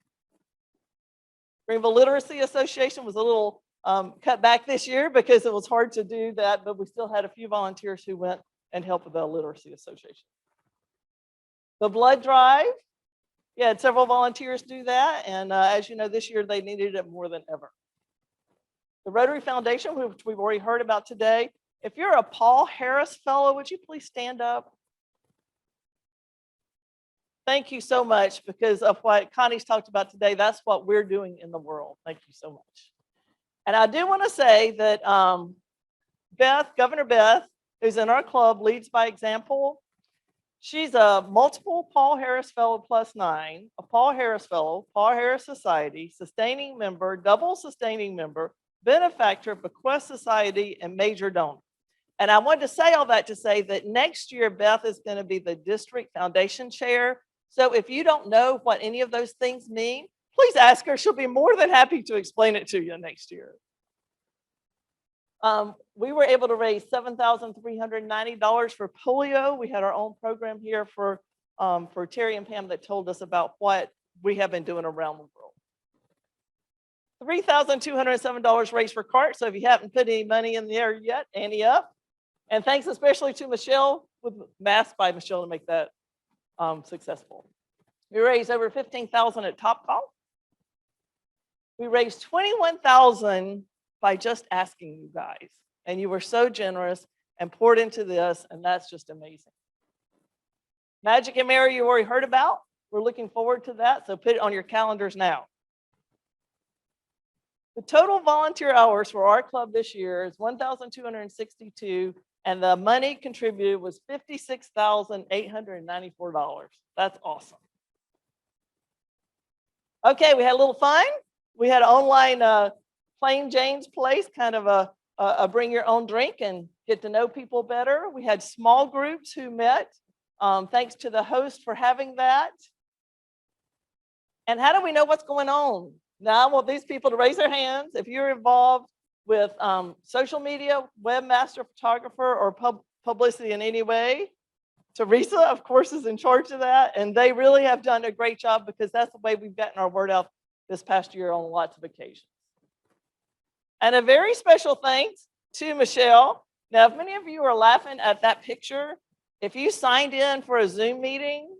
Speaker 1: Greenville Literacy Association was a little cut back this year because it was hard to do that, but we still had a few volunteers who went and helped with the Literacy Association. The blood drive, yeah, had several volunteers do that, and as you know, this year they needed it more than ever. The Rotary Foundation, which we've already heard about today. If you're a Paul Harris Fellow, would you please stand up? Thank you so much, because of what Connie's talked about today, that's what we're doing in the world. Thank you so much. And I do want to say that Governor Beth, who's in our club, leads by example. She's a multiple Paul Harris Fellow +9, a Paul Harris Fellow, Paul Harris Society, sustaining member, double sustaining member, benefactor, bequest society, and major donor. And I wanted to say all that to say that next year, Beth is going to be the district foundation chair. So if you don't know what any of those things mean, please ask her. She'll be more than happy to explain it to you next year. We were able to raise $7,390 for polio. We had our own program here for Terry and Pam that told us about what we have been doing around the world. $3,207 raised for CART. So if you haven't put any money in there yet, ante up. And thanks especially to Michelle with Mass by Michelle to make that successful. We raised over $15,000 at Topgolf. We raised $21,000 by just asking you guys, and you were so generous. and poured into this, and that's just amazing. Magic and Mary, you already heard about. We're looking forward to that, so put it on your calendars now. The total volunteer hours for our club this year is 1,262, and the money contributed was $56,894. That's awesome. Okay, we had a little fun. We had an online Plain Jane's Place, kind of a bring your own drink and get to know people better. We had small groups who met. Thanks to the host for having that. And how do we know what's going on? Now I want these people to raise their hands if you're involved with social media, webmaster, photographer, or publicity in any way. Teresa, of course, is in charge of that, and they really have done a great job because that's the way we've gotten our word out this past year on lots of occasions. And a very special thanks to Michelle. Now, if many of you are laughing at that picture, if you signed in for a Zoom meeting,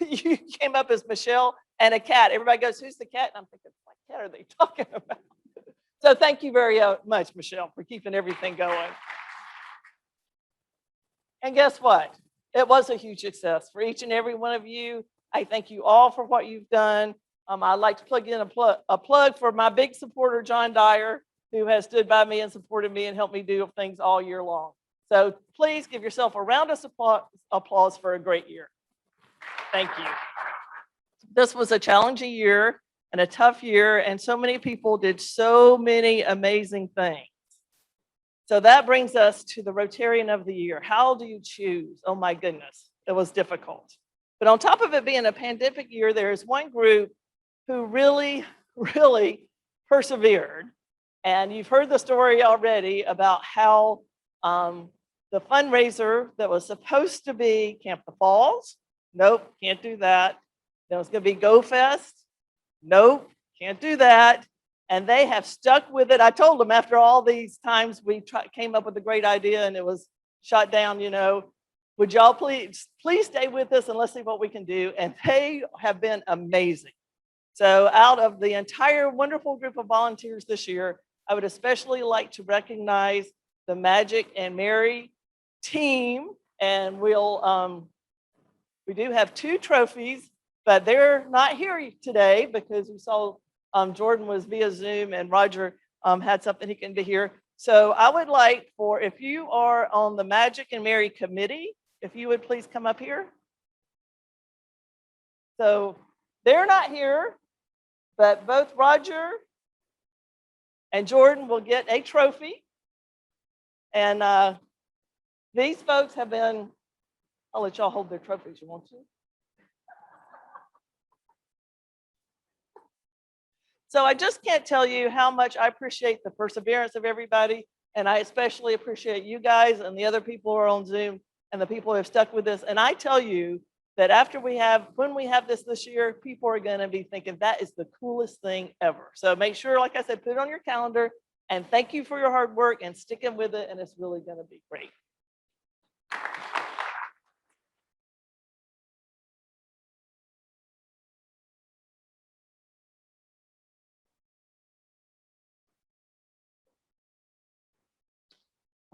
Speaker 1: you came up as Michelle and a cat. Everybody goes, who's the cat? And I'm thinking, what cat are they talking about? So thank you very much, Michelle, for keeping everything going. And guess what? It was a huge success for each and every one of you. I thank you all for what you've done. I'd like to plug in a plug for my big supporter, John Dyer, who has stood by me and supported me and helped me do things all year long. So please give yourself a round of applause for a great year. Thank you. This was a challenging year and a tough year, and so many people did so many amazing things. So that brings us to the Rotarian of the Year. How do you choose? Oh my goodness, it was difficult. But on top of it being a pandemic year, there is one group who really, really persevered. And you've heard the story already about how the fundraiser that was supposed to be Camp the Falls, nope, can't do that. There was going to be Go Fest, nope, can't do that. And they have stuck with it. I told them after all these times we came up with a great idea and it was shot down, you know, would y'all please stay with us and let's see what we can do. And they have been amazing. So out of the entire wonderful group of volunteers this year, I would especially like to recognize the Magic and Mary team. And we do have 2 trophies, but they're not here today because we saw Jordan was via Zoom and Roger had something he couldn't be here. So I would like for, if you are on the Magic and Mary committee, if you would please come up here. So they're not here, but both Roger and Jordan will get a trophy. And these folks have been, I'll let y'all hold their trophies, you want to? So I just can't tell you how much I appreciate the perseverance of everybody. And I especially appreciate you guys and the other people who are on Zoom and the people who have stuck with this. And I tell you that when we have this year, people are going to be thinking that is the coolest thing ever. So make sure, like I said, put it on your calendar and thank you for your hard work and sticking with it. And it's really going to be great.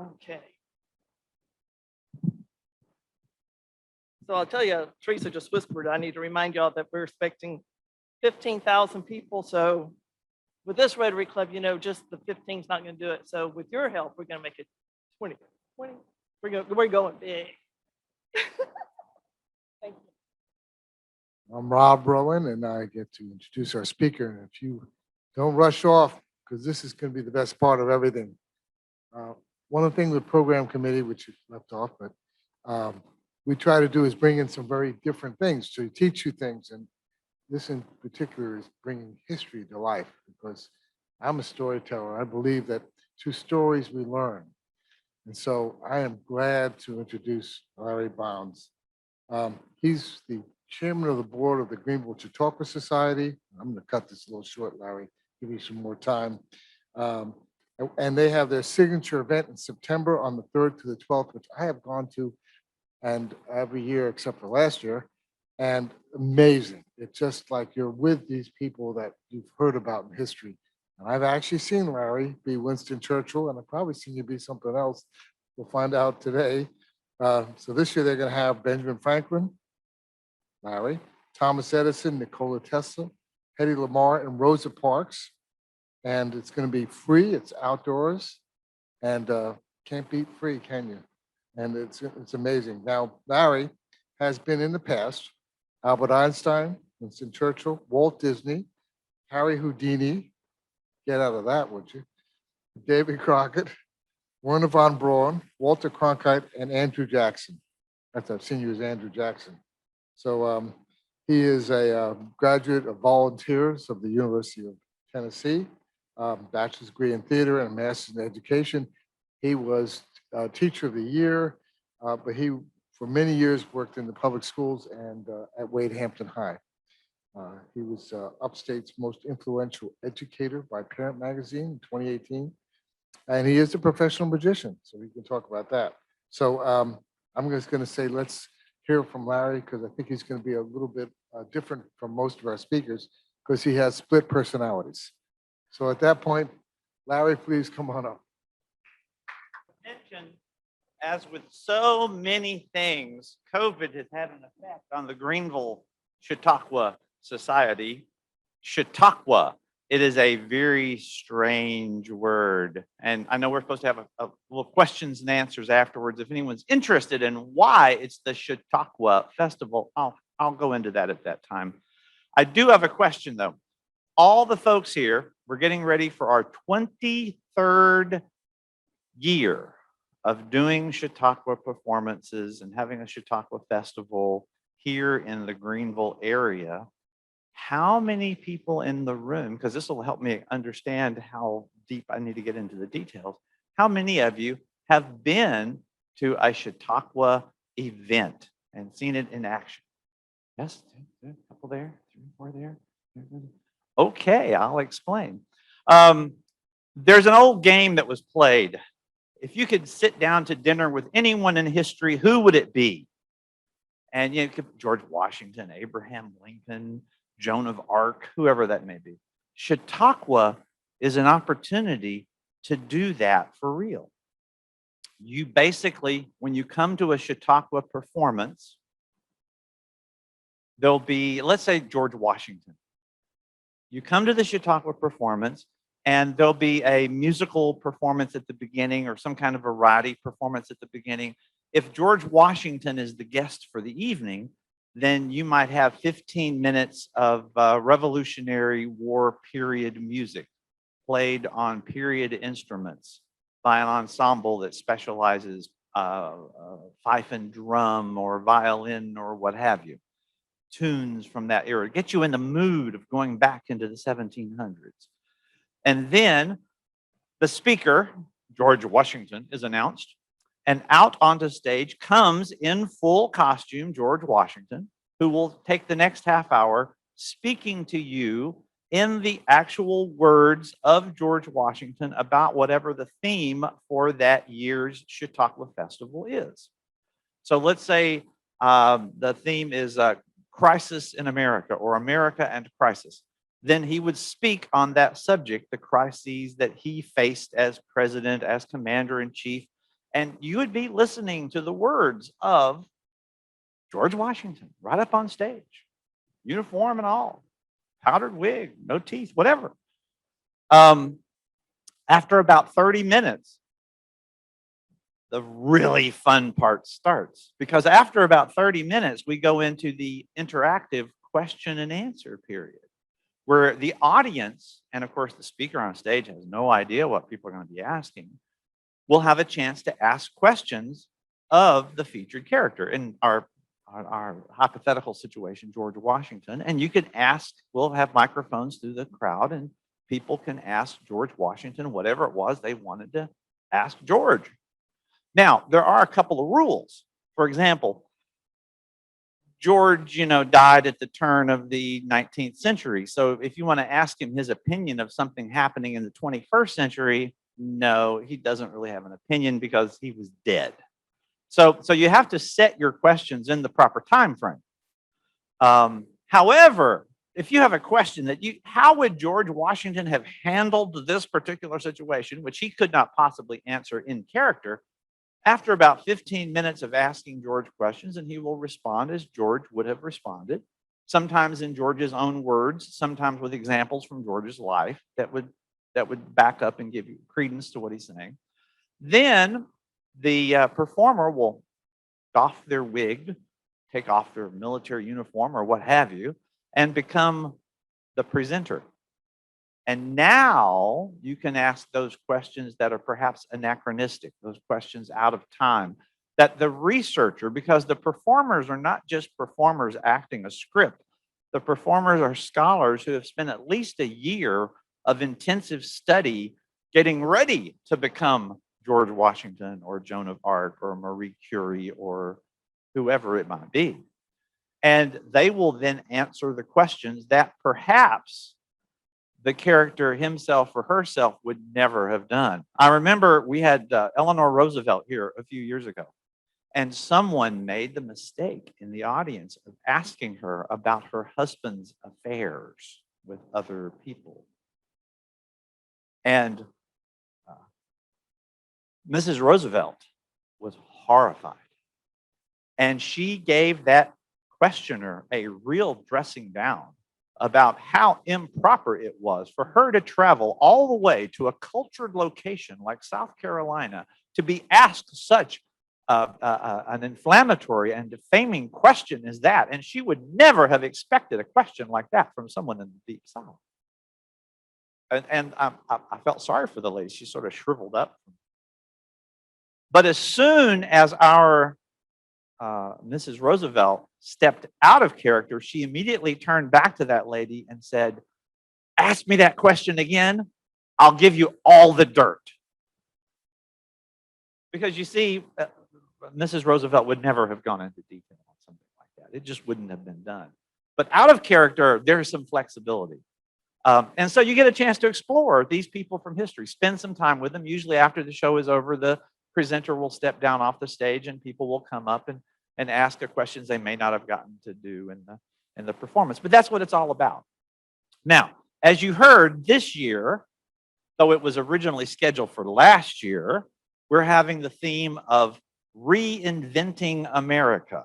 Speaker 1: Okay. So I'll tell you, Teresa just whispered, I need to remind y'all that we're expecting 15,000 people. So with this Rotary Club, you know, just the 15 is not going to do it. So with your help, we're going to make it 20. We're going big. Thank you.
Speaker 9: I'm Rob Rowan, and I get to introduce our speaker. And if you don't rush off, because this is going to be the best part of everything. One of the things with program committee, which you left off, but we try to do is bring in some very different things to teach you things. And this in particular is bringing history to life because I'm a storyteller. I believe that through stories we learn. And so I am glad to introduce Larry Bounds. He's the chairman of the board of the Greenville Chautauqua Society. I'm going to cut this a little short, Larry, give you some more time. And they have their signature event in September on the 3rd to the 12th, which I have gone to and every year except for last year. And amazing. It's just like you're with these people that you've heard about in history. And I've actually seen Larry be Winston Churchill, and I've probably seen you be something else. We'll find out today. So this year they're going to have Benjamin Franklin, Larry, Thomas Edison, Nikola Tesla, Hedy Lamarr, and Rosa Parks. And it's going to be free. It's outdoors, and can't beat free, can you? And it's amazing. Now, Larry has been in the past Albert Einstein, Winston Churchill, Walt Disney, Harry Houdini. Get out of that, would you? David Crockett, Werner von Braun, Walter Cronkite, and Andrew Jackson. I've seen you as Andrew Jackson. So he is a graduate of volunteers of the University of Tennessee, bachelor's degree in theater and a master's in education. He was teacher of the year, but he, for many years, worked in the public schools and at Wade Hampton High. He was Upstate's most influential educator by Parent Magazine in 2018. And he is a professional magician, so we can talk about that. So I'm just going to say, let's hear from Larry, because I think he's going to be a little bit different from most of our speakers, because he has split personalities. So at that point, Larry, please come on up.
Speaker 10: Mention, as with so many things, COVID has had an effect on the Greenville Chautauqua Society. Chautauqua. It is a very strange word. And I know we're supposed to have a little questions and answers afterwards. If anyone's interested in why it's the Chautauqua Festival, I'll go into that at that time. I do have a question though. All the folks here, we're getting ready for our 23rd year of doing Chautauqua performances and having a Chautauqua Festival here in the Greenville area. How many people in the room, because this will help me understand how deep I need to get into the details, how many of you have been to a Chautauqua event and seen it in action? Yes, a couple there, 3 or 4 there. Okay, I'll explain. There's an old game that was played. If you could sit down to dinner with anyone in history, who would it be? And you know, George Washington, Abraham Lincoln, Joan of Arc, whoever that may be. Chautauqua is an opportunity to do that for real. You basically, when you come to a Chautauqua performance, there'll be, let's say George Washington. You come to the Chautauqua performance and there'll be a musical performance at the beginning or some kind of variety performance at the beginning. If George Washington is the guest for the evening, then you might have 15 minutes of Revolutionary War period music played on period instruments by an ensemble that specializes fife and drum or violin or what have you. Tunes from that era, get you in the mood of going back into the 1700s. And then the speaker, George Washington, is announced. And out onto stage comes in full costume George Washington, who will take the next half hour speaking to you in the actual words of George Washington about whatever the theme for that year's Chautauqua Festival is. So let's say the theme is Crisis in America or America and Crisis. Then he would speak on that subject, the crises that he faced as president, as commander-in-chief. And you would be listening to the words of George Washington right up on stage, uniform and all, powdered wig, no teeth, whatever. After about 30 minutes, the really fun part starts, because after about 30 minutes, we go into the interactive question and answer period, where the audience, and of course the speaker on stage has no idea what people are going to be asking, we'll have a chance to ask questions of the featured character. In our hypothetical situation, George Washington, and you can ask, we'll have microphones through the crowd and people can ask George Washington whatever it was they wanted to ask George. Now, there are a couple of rules. For example, George, died at the turn of the 19th century. So if you want to ask him his opinion of something happening in the 21st century, no, he doesn't really have an opinion because he was dead. So you have to set your questions in the proper time frame. However, if you have a question that how would George Washington have handled this particular situation, which he could not possibly answer in character, after about 15 minutes of asking George questions, and he will respond as George would have responded, sometimes in George's own words, sometimes with examples from George's life that would back up and give you credence to what he's saying. Then the performer will doff their wig, take off their military uniform or what have you, and become the presenter. And now you can ask those questions that are perhaps anachronistic, those questions out of time, that the researcher, because the performers are not just performers acting a script, the performers are scholars who have spent at least a year of intensive study getting ready to become George Washington or Joan of Arc or Marie Curie or whoever it might be. And they will then answer the questions that perhaps the character himself or herself would never have done. I remember we had Eleanor Roosevelt here a few years ago, and someone made the mistake in the audience of asking her about her husband's affairs with other people. And Mrs. Roosevelt was horrified. And she gave that questioner a real dressing down about how improper it was for her to travel all the way to a cultured location like South Carolina to be asked such an inflammatory and defaming question as that. And she would never have expected a question like that from someone in the Deep South. And I felt sorry for the lady. She sort of shriveled up. But as soon as our Mrs. Roosevelt stepped out of character, she immediately turned back to that lady and said, "Ask me that question again. I'll give you all the dirt." Because you see, Mrs. Roosevelt would never have gone into detail on something like that. It just wouldn't have been done. But out of character, there's some flexibility. And so you get a chance to explore these people from history, spend some time with them. Usually after the show is over, the presenter will step down off the stage and people will come up and ask the questions they may not have gotten to do in the performance. But that's what it's all about. Now, as you heard this year, though it was originally scheduled for last year, we're having the theme of reinventing America.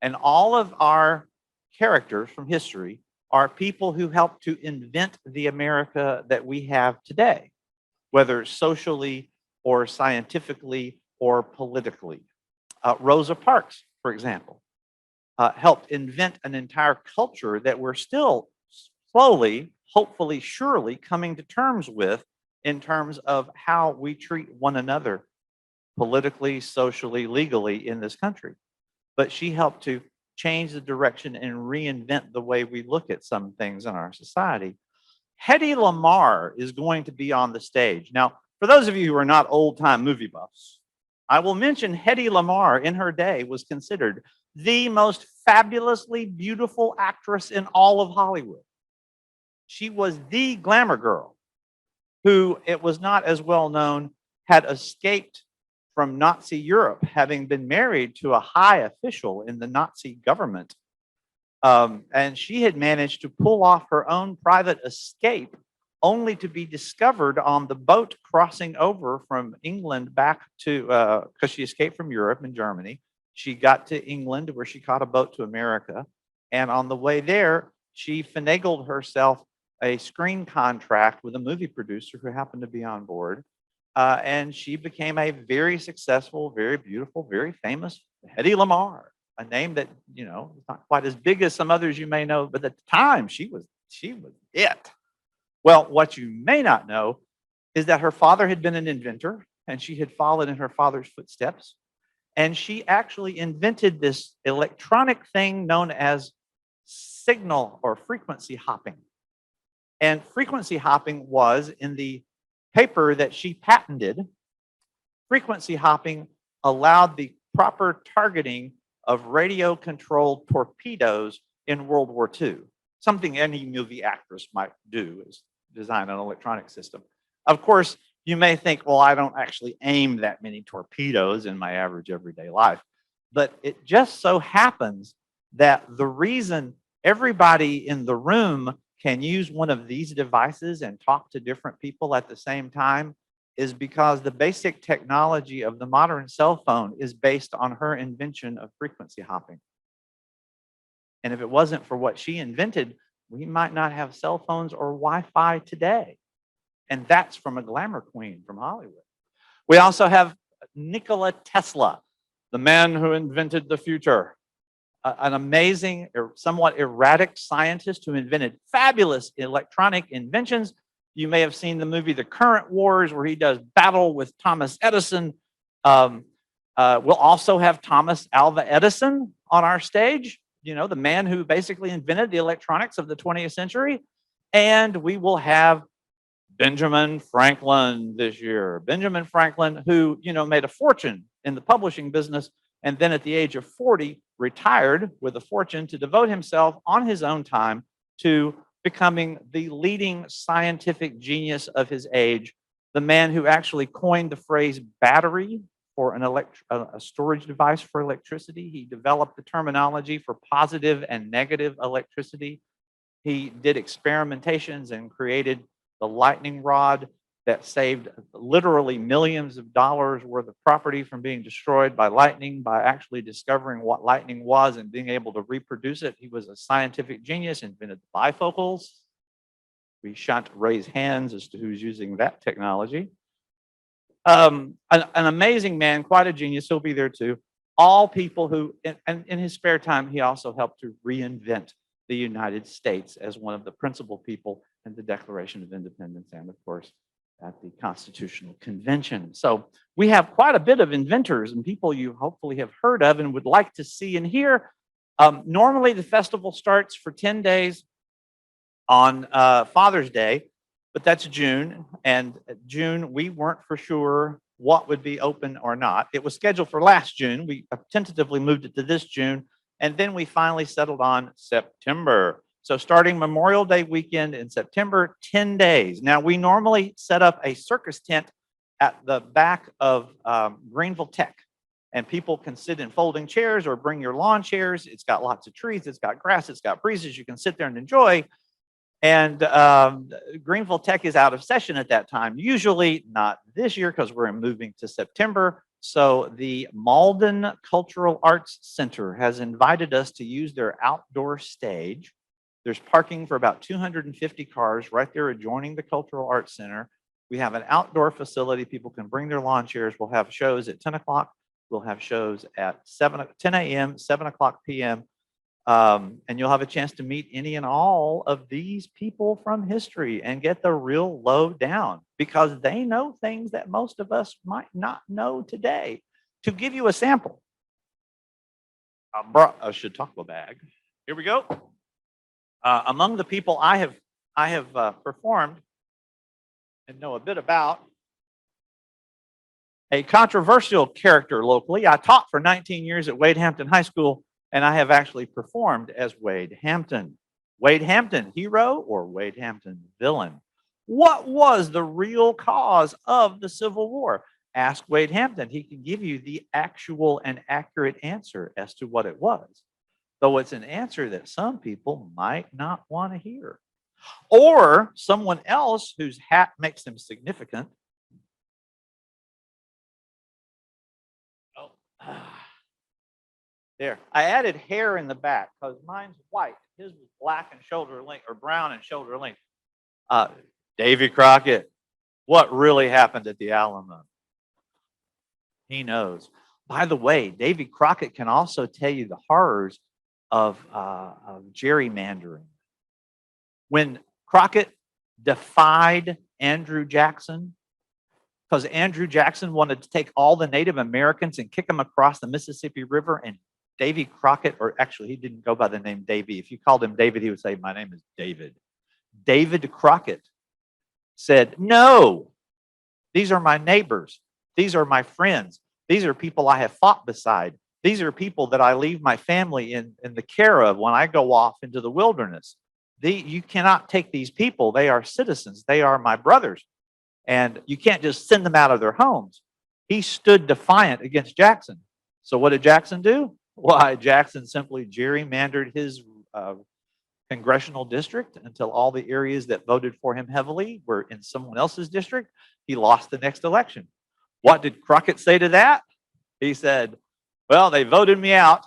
Speaker 10: And all of our characters from history are people who helped to invent the America that we have today, whether socially or scientifically or politically. Rosa Parks, for example, helped invent an entire culture that we're still slowly, hopefully, surely coming to terms with in terms of how we treat one another politically, socially, legally in this country. But she helped to change the direction and reinvent the way we look at some things in our society. Hedy Lamarr is going to be on the stage. Now, for those of you who are not old-time movie buffs, I will mention Hedy Lamarr in her day was considered the most fabulously beautiful actress in all of Hollywood. She was the glamour girl who, it was not as well known, had escaped from Nazi Europe, having been married to a high official in the Nazi government. And she had managed to pull off her own private escape only to be discovered on the boat crossing over from England back to, because she escaped from Europe and Germany. She got to England where she caught a boat to America. And on the way there, she finagled herself a screen contract with a movie producer who happened to be on board. And she became a very successful, very beautiful, very famous Hedy Lamarr, a name that, you know, is not quite as big as some others you may know, but at the time she was it. Well, what you may not know is that her father had been an inventor and she had followed in her father's footsteps. And she actually invented this electronic thing known as signal or frequency hopping. And frequency hopping was in the paper that she patented. Frequency hopping allowed the proper targeting of radio-controlled torpedoes in World War II. Something any movie actress might do is design an electronic system. Of course, you may think, well, I don't actually aim that many torpedoes in my average everyday life. But it just so happens that the reason everybody in the room can use one of these devices and talk to different people at the same time is because the basic technology of the modern cell phone is based on her invention of frequency hopping. And if it wasn't for what she invented, we might not have cell phones or Wi-Fi today. And that's from a glamour queen from Hollywood. We also have Nikola Tesla, the man who invented the future. An amazing, somewhat erratic scientist who invented fabulous electronic inventions. You may have seen the movie The Current Wars, where he does battle with Thomas Edison. We'll also have Thomas Alva Edison on our stage, you know, the man who basically invented the electronics of the 20th century. And we will have Benjamin Franklin this year. Benjamin Franklin, who, you know, made a fortune in the publishing business, and then at the age of 40, retired with a fortune to devote himself on his own time to becoming the leading scientific genius of his age, the man who actually coined the phrase battery for a storage device for electricity. He developed the terminology for positive and negative electricity. He did experimentations and created the lightning rod that saved literally millions of dollars worth of property from being destroyed by lightning by actually discovering what lightning was and being able to reproduce it. He was a scientific genius, invented bifocals. We shan't raise hands as to who's using that technology. An amazing man, quite a genius. He'll be there too. All people who, and in his spare time, he also helped to reinvent the United States as one of the principal people in the Declaration of Independence and, of course, at the Constitutional Convention. So we have quite a bit of inventors and people you hopefully have heard of and would like to see and hear. Normally, the festival starts for 10 days on Father's Day, but that's June. And June, we weren't for sure what would be open or not. It was scheduled for last June. We tentatively moved it to this June. And then we finally settled on September. So starting Memorial Day weekend in September, 10 days. Now, we normally set up a circus tent at the back of Greenville Tech. And people can sit in folding chairs or bring your lawn chairs. It's got lots of trees. It's got grass. It's got breezes. You can sit there and enjoy. And Greenville Tech is out of session at that time. Usually not this year because we're moving to September. So the Malden Cultural Arts Center has invited us to use their outdoor stage. There's parking for about 250 cars right there adjoining the Cultural Arts Center. We have an outdoor facility. People can bring their lawn chairs. We'll have shows at 10 o'clock. We'll have shows at 10 a.m., 7 o'clock p.m. And you'll have a chance to meet any and all of these people from history and get the real lowdown because they know things that most of us might not know today. To give you a sample, I brought a Chautauqua bag. Here we go. Among the people I have performed and know a bit about, a controversial character locally. I taught for 19 years at Wade Hampton High School, and I have actually performed as Wade Hampton. Wade Hampton, hero or Wade Hampton, villain? What was the real cause of the Civil War? Ask Wade Hampton. He can give you the actual and accurate answer as to what it was, though it's an answer that some people might not want to hear. Or someone else whose hat makes them significant. There, I added hair in the back because mine's white. His was black and shoulder length or brown and shoulder length. Davy Crockett, what really happened at the Alamo? He knows. By the way, Davy Crockett can also tell you the horrors of gerrymandering. When Crockett defied Andrew Jackson, because Andrew Jackson wanted to take all the Native Americans and kick them across the Mississippi River, and Davy Crockett, or actually he didn't go by the name Davy. If you called him David, he would say, "My name is David." David Crockett said, "No, these are my neighbors. These are my friends. These are people I have fought beside. These are people that I leave my family in the care of when I go off into the wilderness. You cannot take these people. They are citizens. They are my brothers. And you can't just send them out of their homes." He stood defiant against Jackson. So what did Jackson do? Why, Jackson simply gerrymandered his congressional district until all the areas that voted for him heavily were in someone else's district. He lost the next election. What did Crockett say to that? He said, well, they voted me out,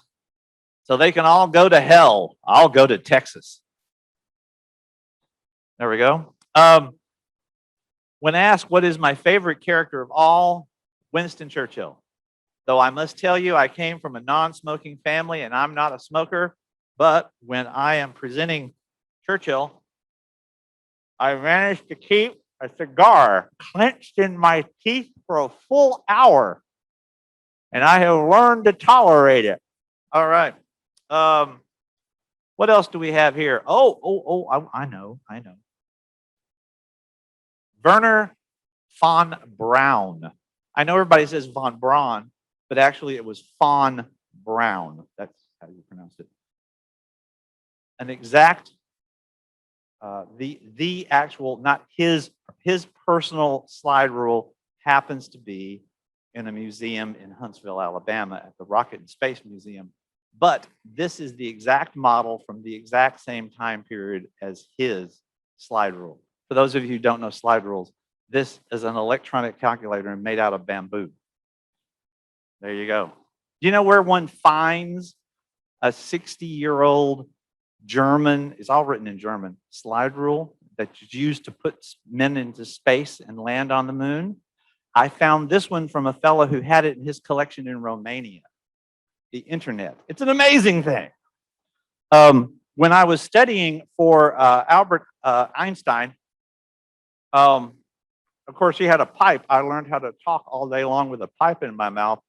Speaker 10: so they can all go to hell. I'll go to Texas. There we go. When asked what is my favorite character of all, Winston Churchill. Though I must tell you, I came from a non-smoking family and I'm not a smoker, but when I am presenting Churchill, I managed to keep a cigar clenched in my teeth for a full hour, and I have learned to tolerate it. All right. What else do we have here? I know. Werner von Braun. I know everybody says von Braun, but actually it was von Braun. That's how you pronounce it. An exact, the actual, not his personal slide rule happens to be in a museum in Huntsville, Alabama at the Rocket and Space Museum. But this is the exact model from the exact same time period as his slide rule. For those of you who don't know slide rules, this is an electronic calculator made out of bamboo. There you go. Do you know where one finds a 60-year-old German, it's all written in German, slide rule that's used to put men into space and land on the moon? I found this one from a fellow who had it in his collection in Romania. The internet. It's an amazing thing. When I was studying for Albert Einstein, of course, he had a pipe. I learned how to talk all day long with a pipe in my mouth.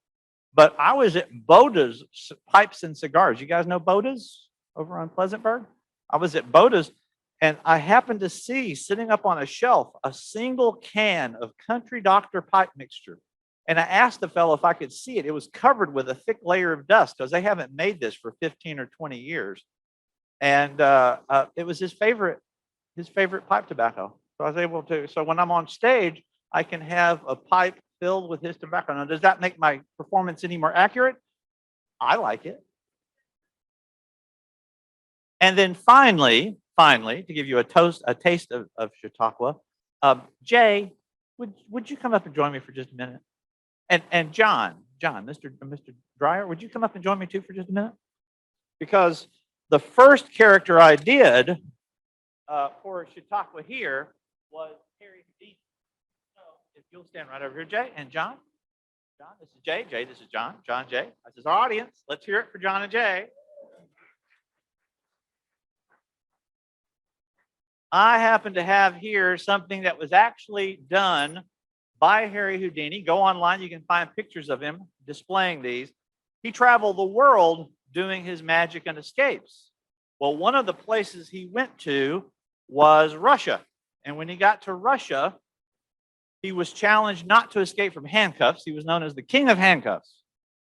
Speaker 10: But I was at Boda's Pipes and Cigars. You guys know Boda's over on Pleasantburg? I was at Boda's, and I happened to see sitting up on a shelf a single can of Country Doctor pipe mixture. And I asked the fellow if I could see it. It was covered with a thick layer of dust because they haven't made this for 15 or 20 years. And it was his favorite pipe tobacco. So I was able to, so when I'm on stage, I can have a pipe filled with his tobacco. Now, does that make my performance any more accurate? I like it. And then finally, to give you a taste of Chautauqua, Jay, would you come up and join me for just a minute? And John, Mr. Dreyer, would you come up and join me too for just a minute? Because the first character I did for Chautauqua here was Harry Houdini. So if you'll stand right over here, Jay, and John, this is Jay, this is John, Jay. This is our audience. Let's hear it for John and Jay. I happen to have here something that was actually done by Harry Houdini. Go online, you can find pictures of him displaying these. He traveled the world doing his magic and escapes. Well, one of the places he went to was Russia. And when he got to Russia, he was challenged not to escape from handcuffs. He was known as the king of handcuffs.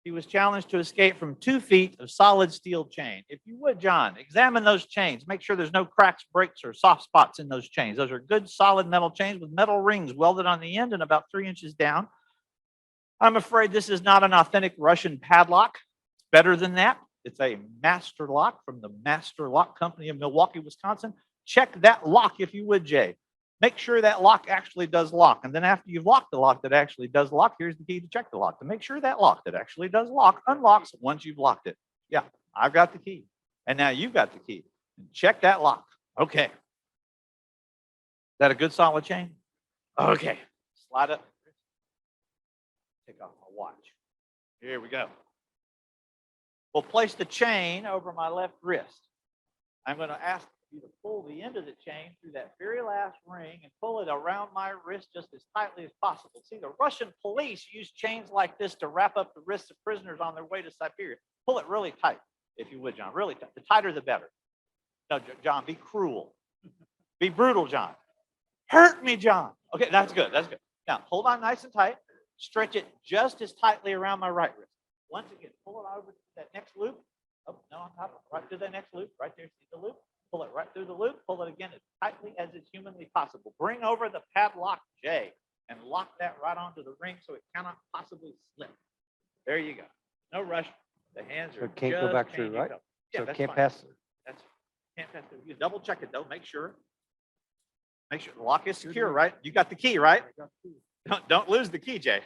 Speaker 10: He was challenged to escape from 2 feet of solid steel chain. If you would, John, examine those chains. Make sure there's no cracks, breaks, or soft spots in those chains. Those are good, solid metal chains with metal rings welded on the end and about 3 inches down. I'm afraid this is not an authentic Russian padlock. It's better than that. It's a master lock from the Master Lock Company of Milwaukee, Wisconsin. Check that lock if you would, Jay. Make sure that lock actually does lock. And then after you've locked the lock that actually does lock, here's the key to check the lock. To make sure that lock that actually does lock unlocks once you've locked it. Yeah, I've got the key. And now you've got the key. Check that lock. Okay. Is that a good solid chain? Okay. Slide up. Take off my watch. Here we go. We'll place the chain over my left wrist. I'm going to ask you to pull the end of the chain through that very last ring and pull it around my wrist just as tightly as possible. See, the Russian police use chains like this to wrap up the wrists of prisoners on their way to Siberia. Pull it really tight, if you would, John, really tight. The tighter, the better. No, John, be cruel. Be brutal, John. Hurt me, John. Okay, that's good, that's good. Now, hold on nice and tight. Stretch it just as tightly around my right wrist. Once again, pull it over to that next loop. Oh, no, on top, right through that next loop. Right there, see the loop? Pull it right through the loop. Pull it again as tightly as it's humanly possible. Bring over the padlock J and lock that right onto the ring so it cannot possibly slip. There you go. No rush. The hands are
Speaker 11: So it can't go back through,
Speaker 10: changing
Speaker 11: right?
Speaker 10: color.
Speaker 11: So
Speaker 10: Yeah,
Speaker 11: it
Speaker 10: that's
Speaker 11: can't
Speaker 10: fine.
Speaker 11: pass.
Speaker 10: That's Can't pass it. You double check it though, make sure. Make sure the lock is secure, right? You got the key, right? Don't lose the key, Jay.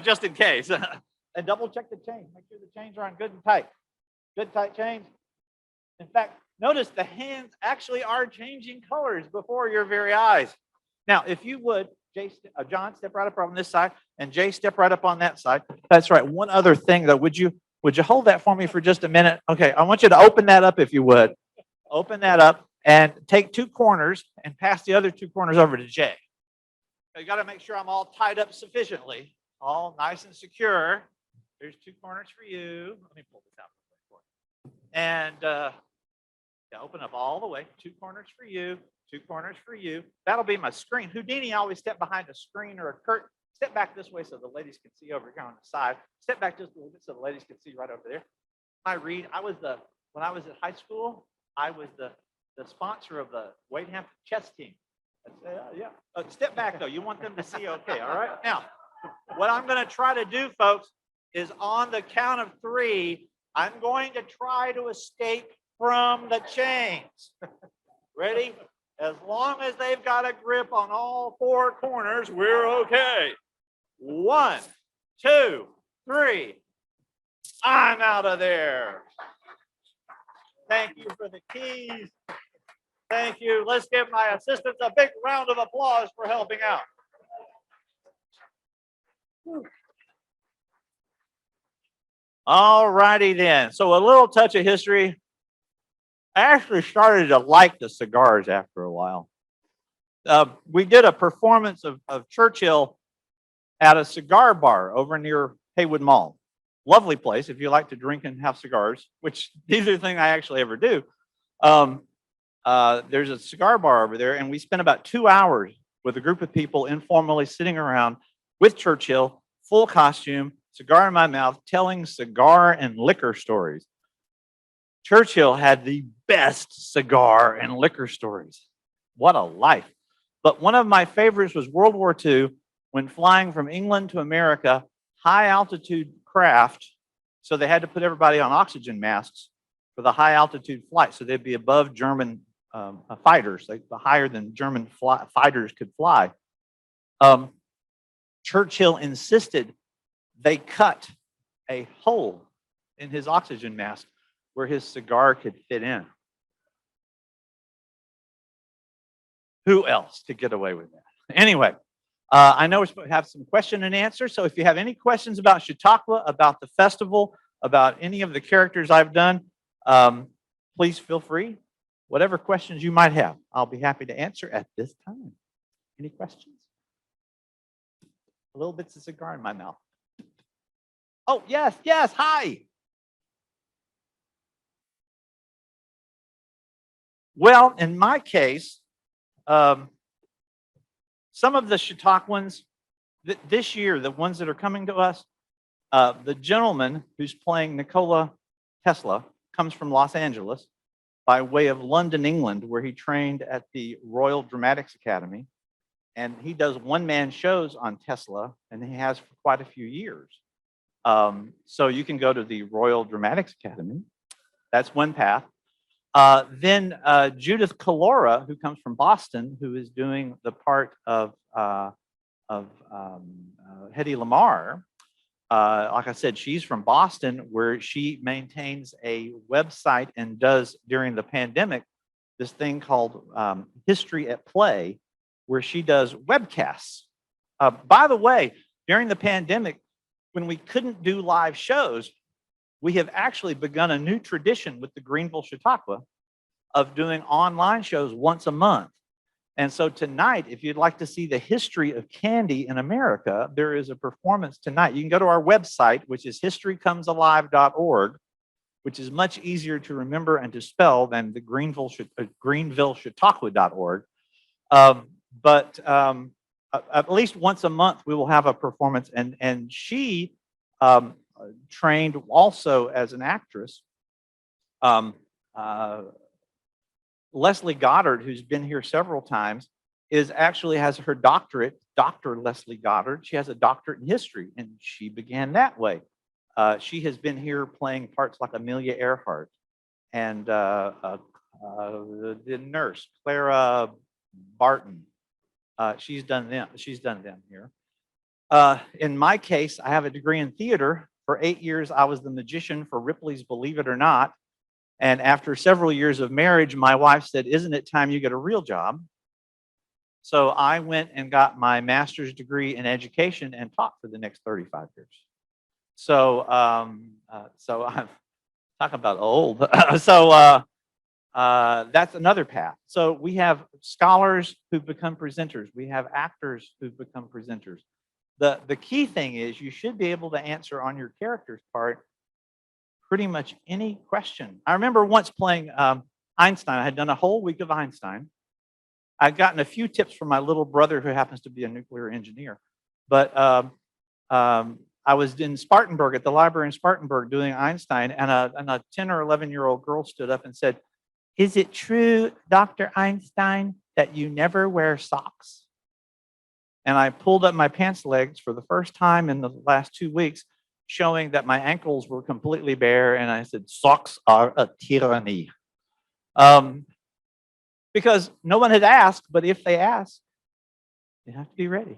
Speaker 10: Just in case. And double check the chain. Make sure the chains are on good and tight. Good tight chains. In fact, notice the hands actually are changing colors before your very eyes. Now, if you would, John, step right up on this side, and Jay, step right up on that side. That's right. One other thing, though, would you hold that for me for just a minute? Okay, I want you to open that up if you would. Open that up and take 2 corners and pass the other 2 corners over to Jay. You got to make sure I'm all tied up sufficiently, all nice and secure. There's 2 corners for you. Let me pull this out. And open up all the way. 2 corners for you. 2 corners for you. That'll be my screen. Houdini always step behind a screen or a curtain. Step back this way so the ladies can see over here on the side. Step back just a little bit so the ladies can see right over there. When I was at high school, I was the sponsor of the Wade Hampton chess team. Yeah. Step back though. You want them to see okay. All right. Now, what I'm going to try to do, folks, is on the count of 3, I'm going to try to escape from the chains. Ready? As long as they've got a grip on all 4 corners, we're okay. 1, 2, 3. I'm out of there. Thank you for the keys. Thank you. Let's give my assistants a big round of applause for helping out. All righty then. So a little touch of history. I actually started to like the cigars after a while. We did a performance of Churchill at a cigar bar over near Haywood Mall. Lovely place if you like to drink and have cigars, which these are the things I actually ever do. There's a cigar bar over there, and we spent about 2 hours with a group of people informally sitting around with Churchill, full costume, cigar in my mouth, telling cigar and liquor stories. Churchill had the best cigar and liquor stories. What a life. But one of my favorites was World War II, when flying from England to America, high altitude craft, so they had to put everybody on oxygen masks for the high altitude flight, so they'd be above German fighters, higher than German fighters could fly. Churchill insisted they cut a hole in his oxygen mask where his cigar could fit in. Who else could get away with that? Anyway, I know we're supposed to have some question and answer, so if you have any questions about Chautauqua, about the festival, about any of the characters I've done, please feel free. Whatever questions you might have, I'll be happy to answer at this time. Any questions? A little bits of cigar in my mouth. Oh, yes, hi. Well, in my case, some of the Chautauquans this year, the ones that are coming to us, the gentleman who's playing Nikola Tesla comes from Los Angeles by way of London, England, where he trained at the Royal Dramatics Academy. And he does one-man shows on Tesla, and he has for quite a few years. So you can go to the Royal Dramatics Academy. That's one path. Then Judith Calora, who comes from Boston, who is doing the part of Hedy Lamarr. Like I said, she's from Boston, where she maintains a website and does, during the pandemic, this thing called History at Play, where she does webcasts. By the way, during the pandemic, when we couldn't do live shows, we have actually begun a new tradition with the Greenville Chautauqua of doing online shows once a month. And so tonight, if you'd like to see the history of candy in America, there is a performance tonight. You can go to our website, which is historycomesalive.org, which is much easier to remember and to spell than the greenvillechautauqua.org. But at least once a month, we will have a performance. And she trained also as an actress. Leslie Goddard, who's been here several times, actually has her doctorate, Dr. Leslie Goddard. She has a doctorate in history, and she began that way. She has been here playing parts like Amelia Earhart and the nurse, Clara Barton. She's done them here. In my case, I have a degree in theater. For 8 years, I was the magician for Ripley's Believe It or Not. And after several years of marriage, my wife said, "Isn't it time you get a real job?" So I went and got my master's degree in education and taught for the next 35 years. So, so I'm talking about old. That's another path. So we have scholars who become presenters. We have actors who become presenters. The key thing is you should be able to answer on your character's part pretty much any question. I remember once playing Einstein. I had done a whole week of Einstein. I'd gotten a few tips from my little brother who happens to be a nuclear engineer. But I was in Spartanburg, at the library in Spartanburg, doing Einstein, and a 10 or 11-year-old girl stood up and said, "Is it true, Dr. Einstein, that you never wear socks?" And I pulled up my pants legs for the first time in the last 2 weeks, showing that my ankles were completely bare, and I said, "Socks are a tyranny." Because no one had asked, but if they ask, you have to be ready.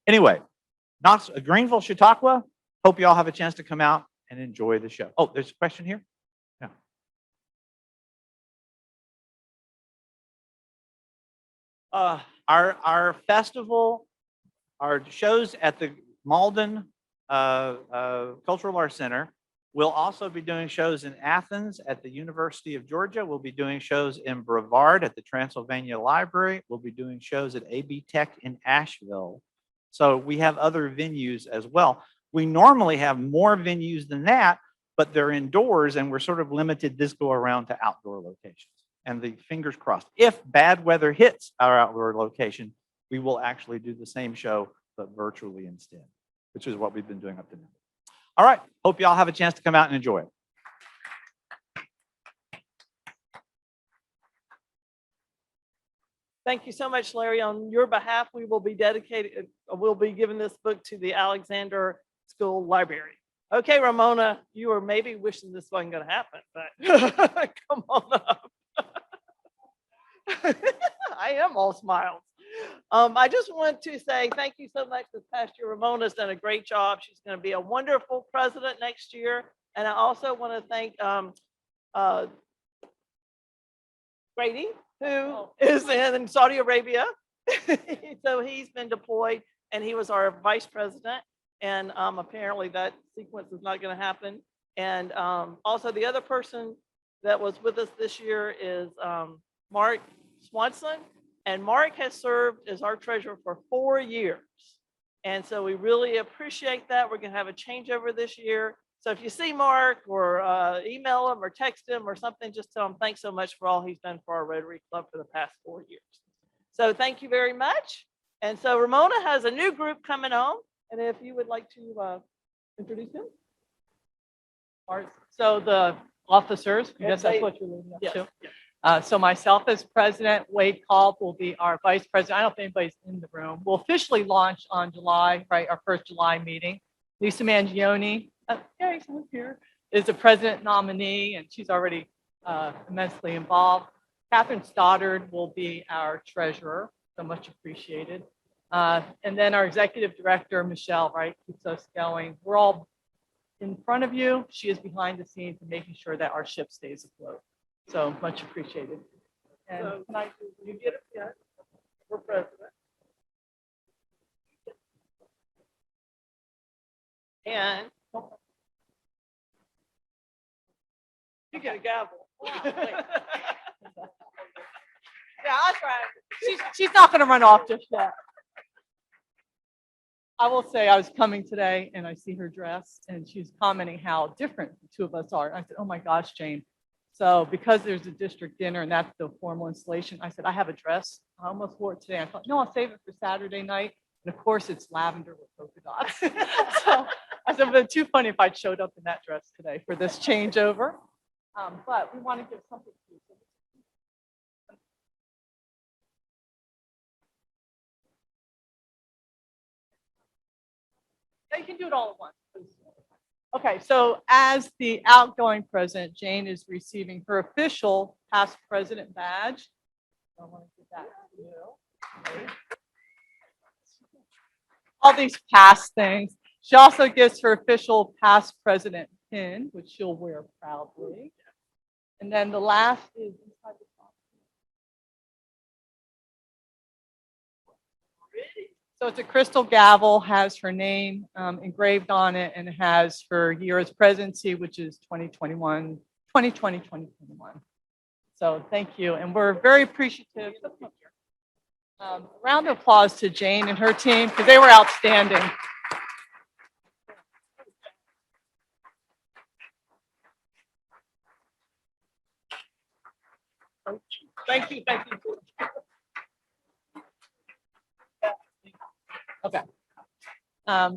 Speaker 10: Anyway, Greenville, Chautauqua, hope you all have a chance to come out and enjoy the show. Oh, there's a question here? Yeah. Our festival, our shows at the Malden Cultural Arts Center. We'll also be doing shows in Athens at the University of Georgia. We'll be doing shows in Brevard at the Transylvania Library. We'll be doing shows at AB Tech in Asheville. So we have other venues as well. We normally have more venues than that, but they're indoors and we're sort of limited this go around to outdoor locations. And the fingers crossed, if bad weather hits our outdoor location, we will actually do the same show, but virtually instead, which is what we've been doing up to now. All right, hope you all have a chance to come out and enjoy it.
Speaker 1: Thank you so much, Larry. On your behalf, we'll be giving this book to the Alexander School Library. Okay, Ramona, you were maybe wishing this wasn't going to happen, but come on up. I am all smiles. I just want to say thank you so much this past year. Ramona's done a great job. She's going to be a wonderful president next year. And I also want to thank Grady, who is in Saudi Arabia. So he's been deployed and he was our vice president. And apparently that sequence is not going to happen. And also the other person that was with us this year is Mark Swanson. And Mark has served as our treasurer for 4 years. And so we really appreciate that. We're going to have a changeover this year. So if you see Mark or email him or text him or something, just tell him thanks so much for all he's done for our Rotary Club for the past 4 years. So thank you very much. And so Ramona has a new group coming on. And if you would like to introduce them.
Speaker 11: All right, so the officers, I guess that's what you're leading up to. So myself as president, Wade Kalb will be our vice president. I don't know if anybody's in the room. We'll officially launch on July, right, our first July meeting. Lisa Mangione, here, is the president nominee, and she's already immensely involved. Catherine Stoddard will be our treasurer, so much appreciated. And then our executive director, Michelle, right, keeps us going. We're all in front of you. She is behind the scenes and making sure that our ship stays afloat. So much appreciated. And
Speaker 1: So tonight, you get it yet? We're president. And you get a gavel.
Speaker 11: Yeah, I'll try. She's not going to run off just yet. I will say I was coming today and I see her dress and she's commenting how different the two of us are. I said, oh my gosh, Jane. So because there's a district dinner and that's the formal installation, I said, I have a dress. I almost wore it today. I thought, no, I'll save it for Saturday night. And of course it's lavender with polka dots. So I said, but too funny if I showed up in that dress today for this changeover. But we want to give something to you. Yeah, you can do it all at once. Okay, so as the outgoing president, Jane is receiving her official past president badge. I want to give that to you. All these past things. She also gets her official past president pin, which she'll wear proudly. And then the last is inside the top. So it's a crystal gavel, has her name engraved on it, and it has her year as presidency, which is 2021, 2020, 2021. So thank you, and we're very appreciative. Round of applause to Jane and her team because they were outstanding. Thank you, thank you. Okay.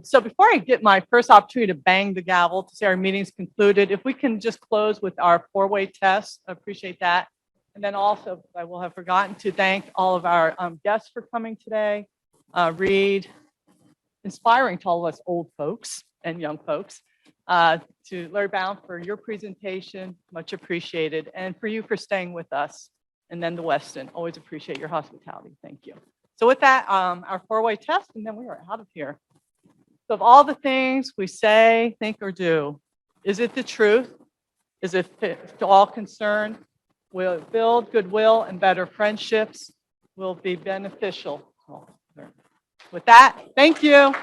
Speaker 11: So before I get my first opportunity to bang the gavel to say our meeting's concluded, if we can just close with our four-way test, I appreciate that. And then also, I will have forgotten to thank all of our guests for coming today. Reed, inspiring to all of us old folks and young folks. To Larry Bound for your presentation, much appreciated. And for you for staying with us. And then the Weston, always appreciate your hospitality. Thank you. So with that, our four-way test, and then we are out of here. So of all the things we say, think, or do, is it the truth? Is it fit to all concerned? Will it build goodwill and better friendships? Will it be beneficial? With that, thank you.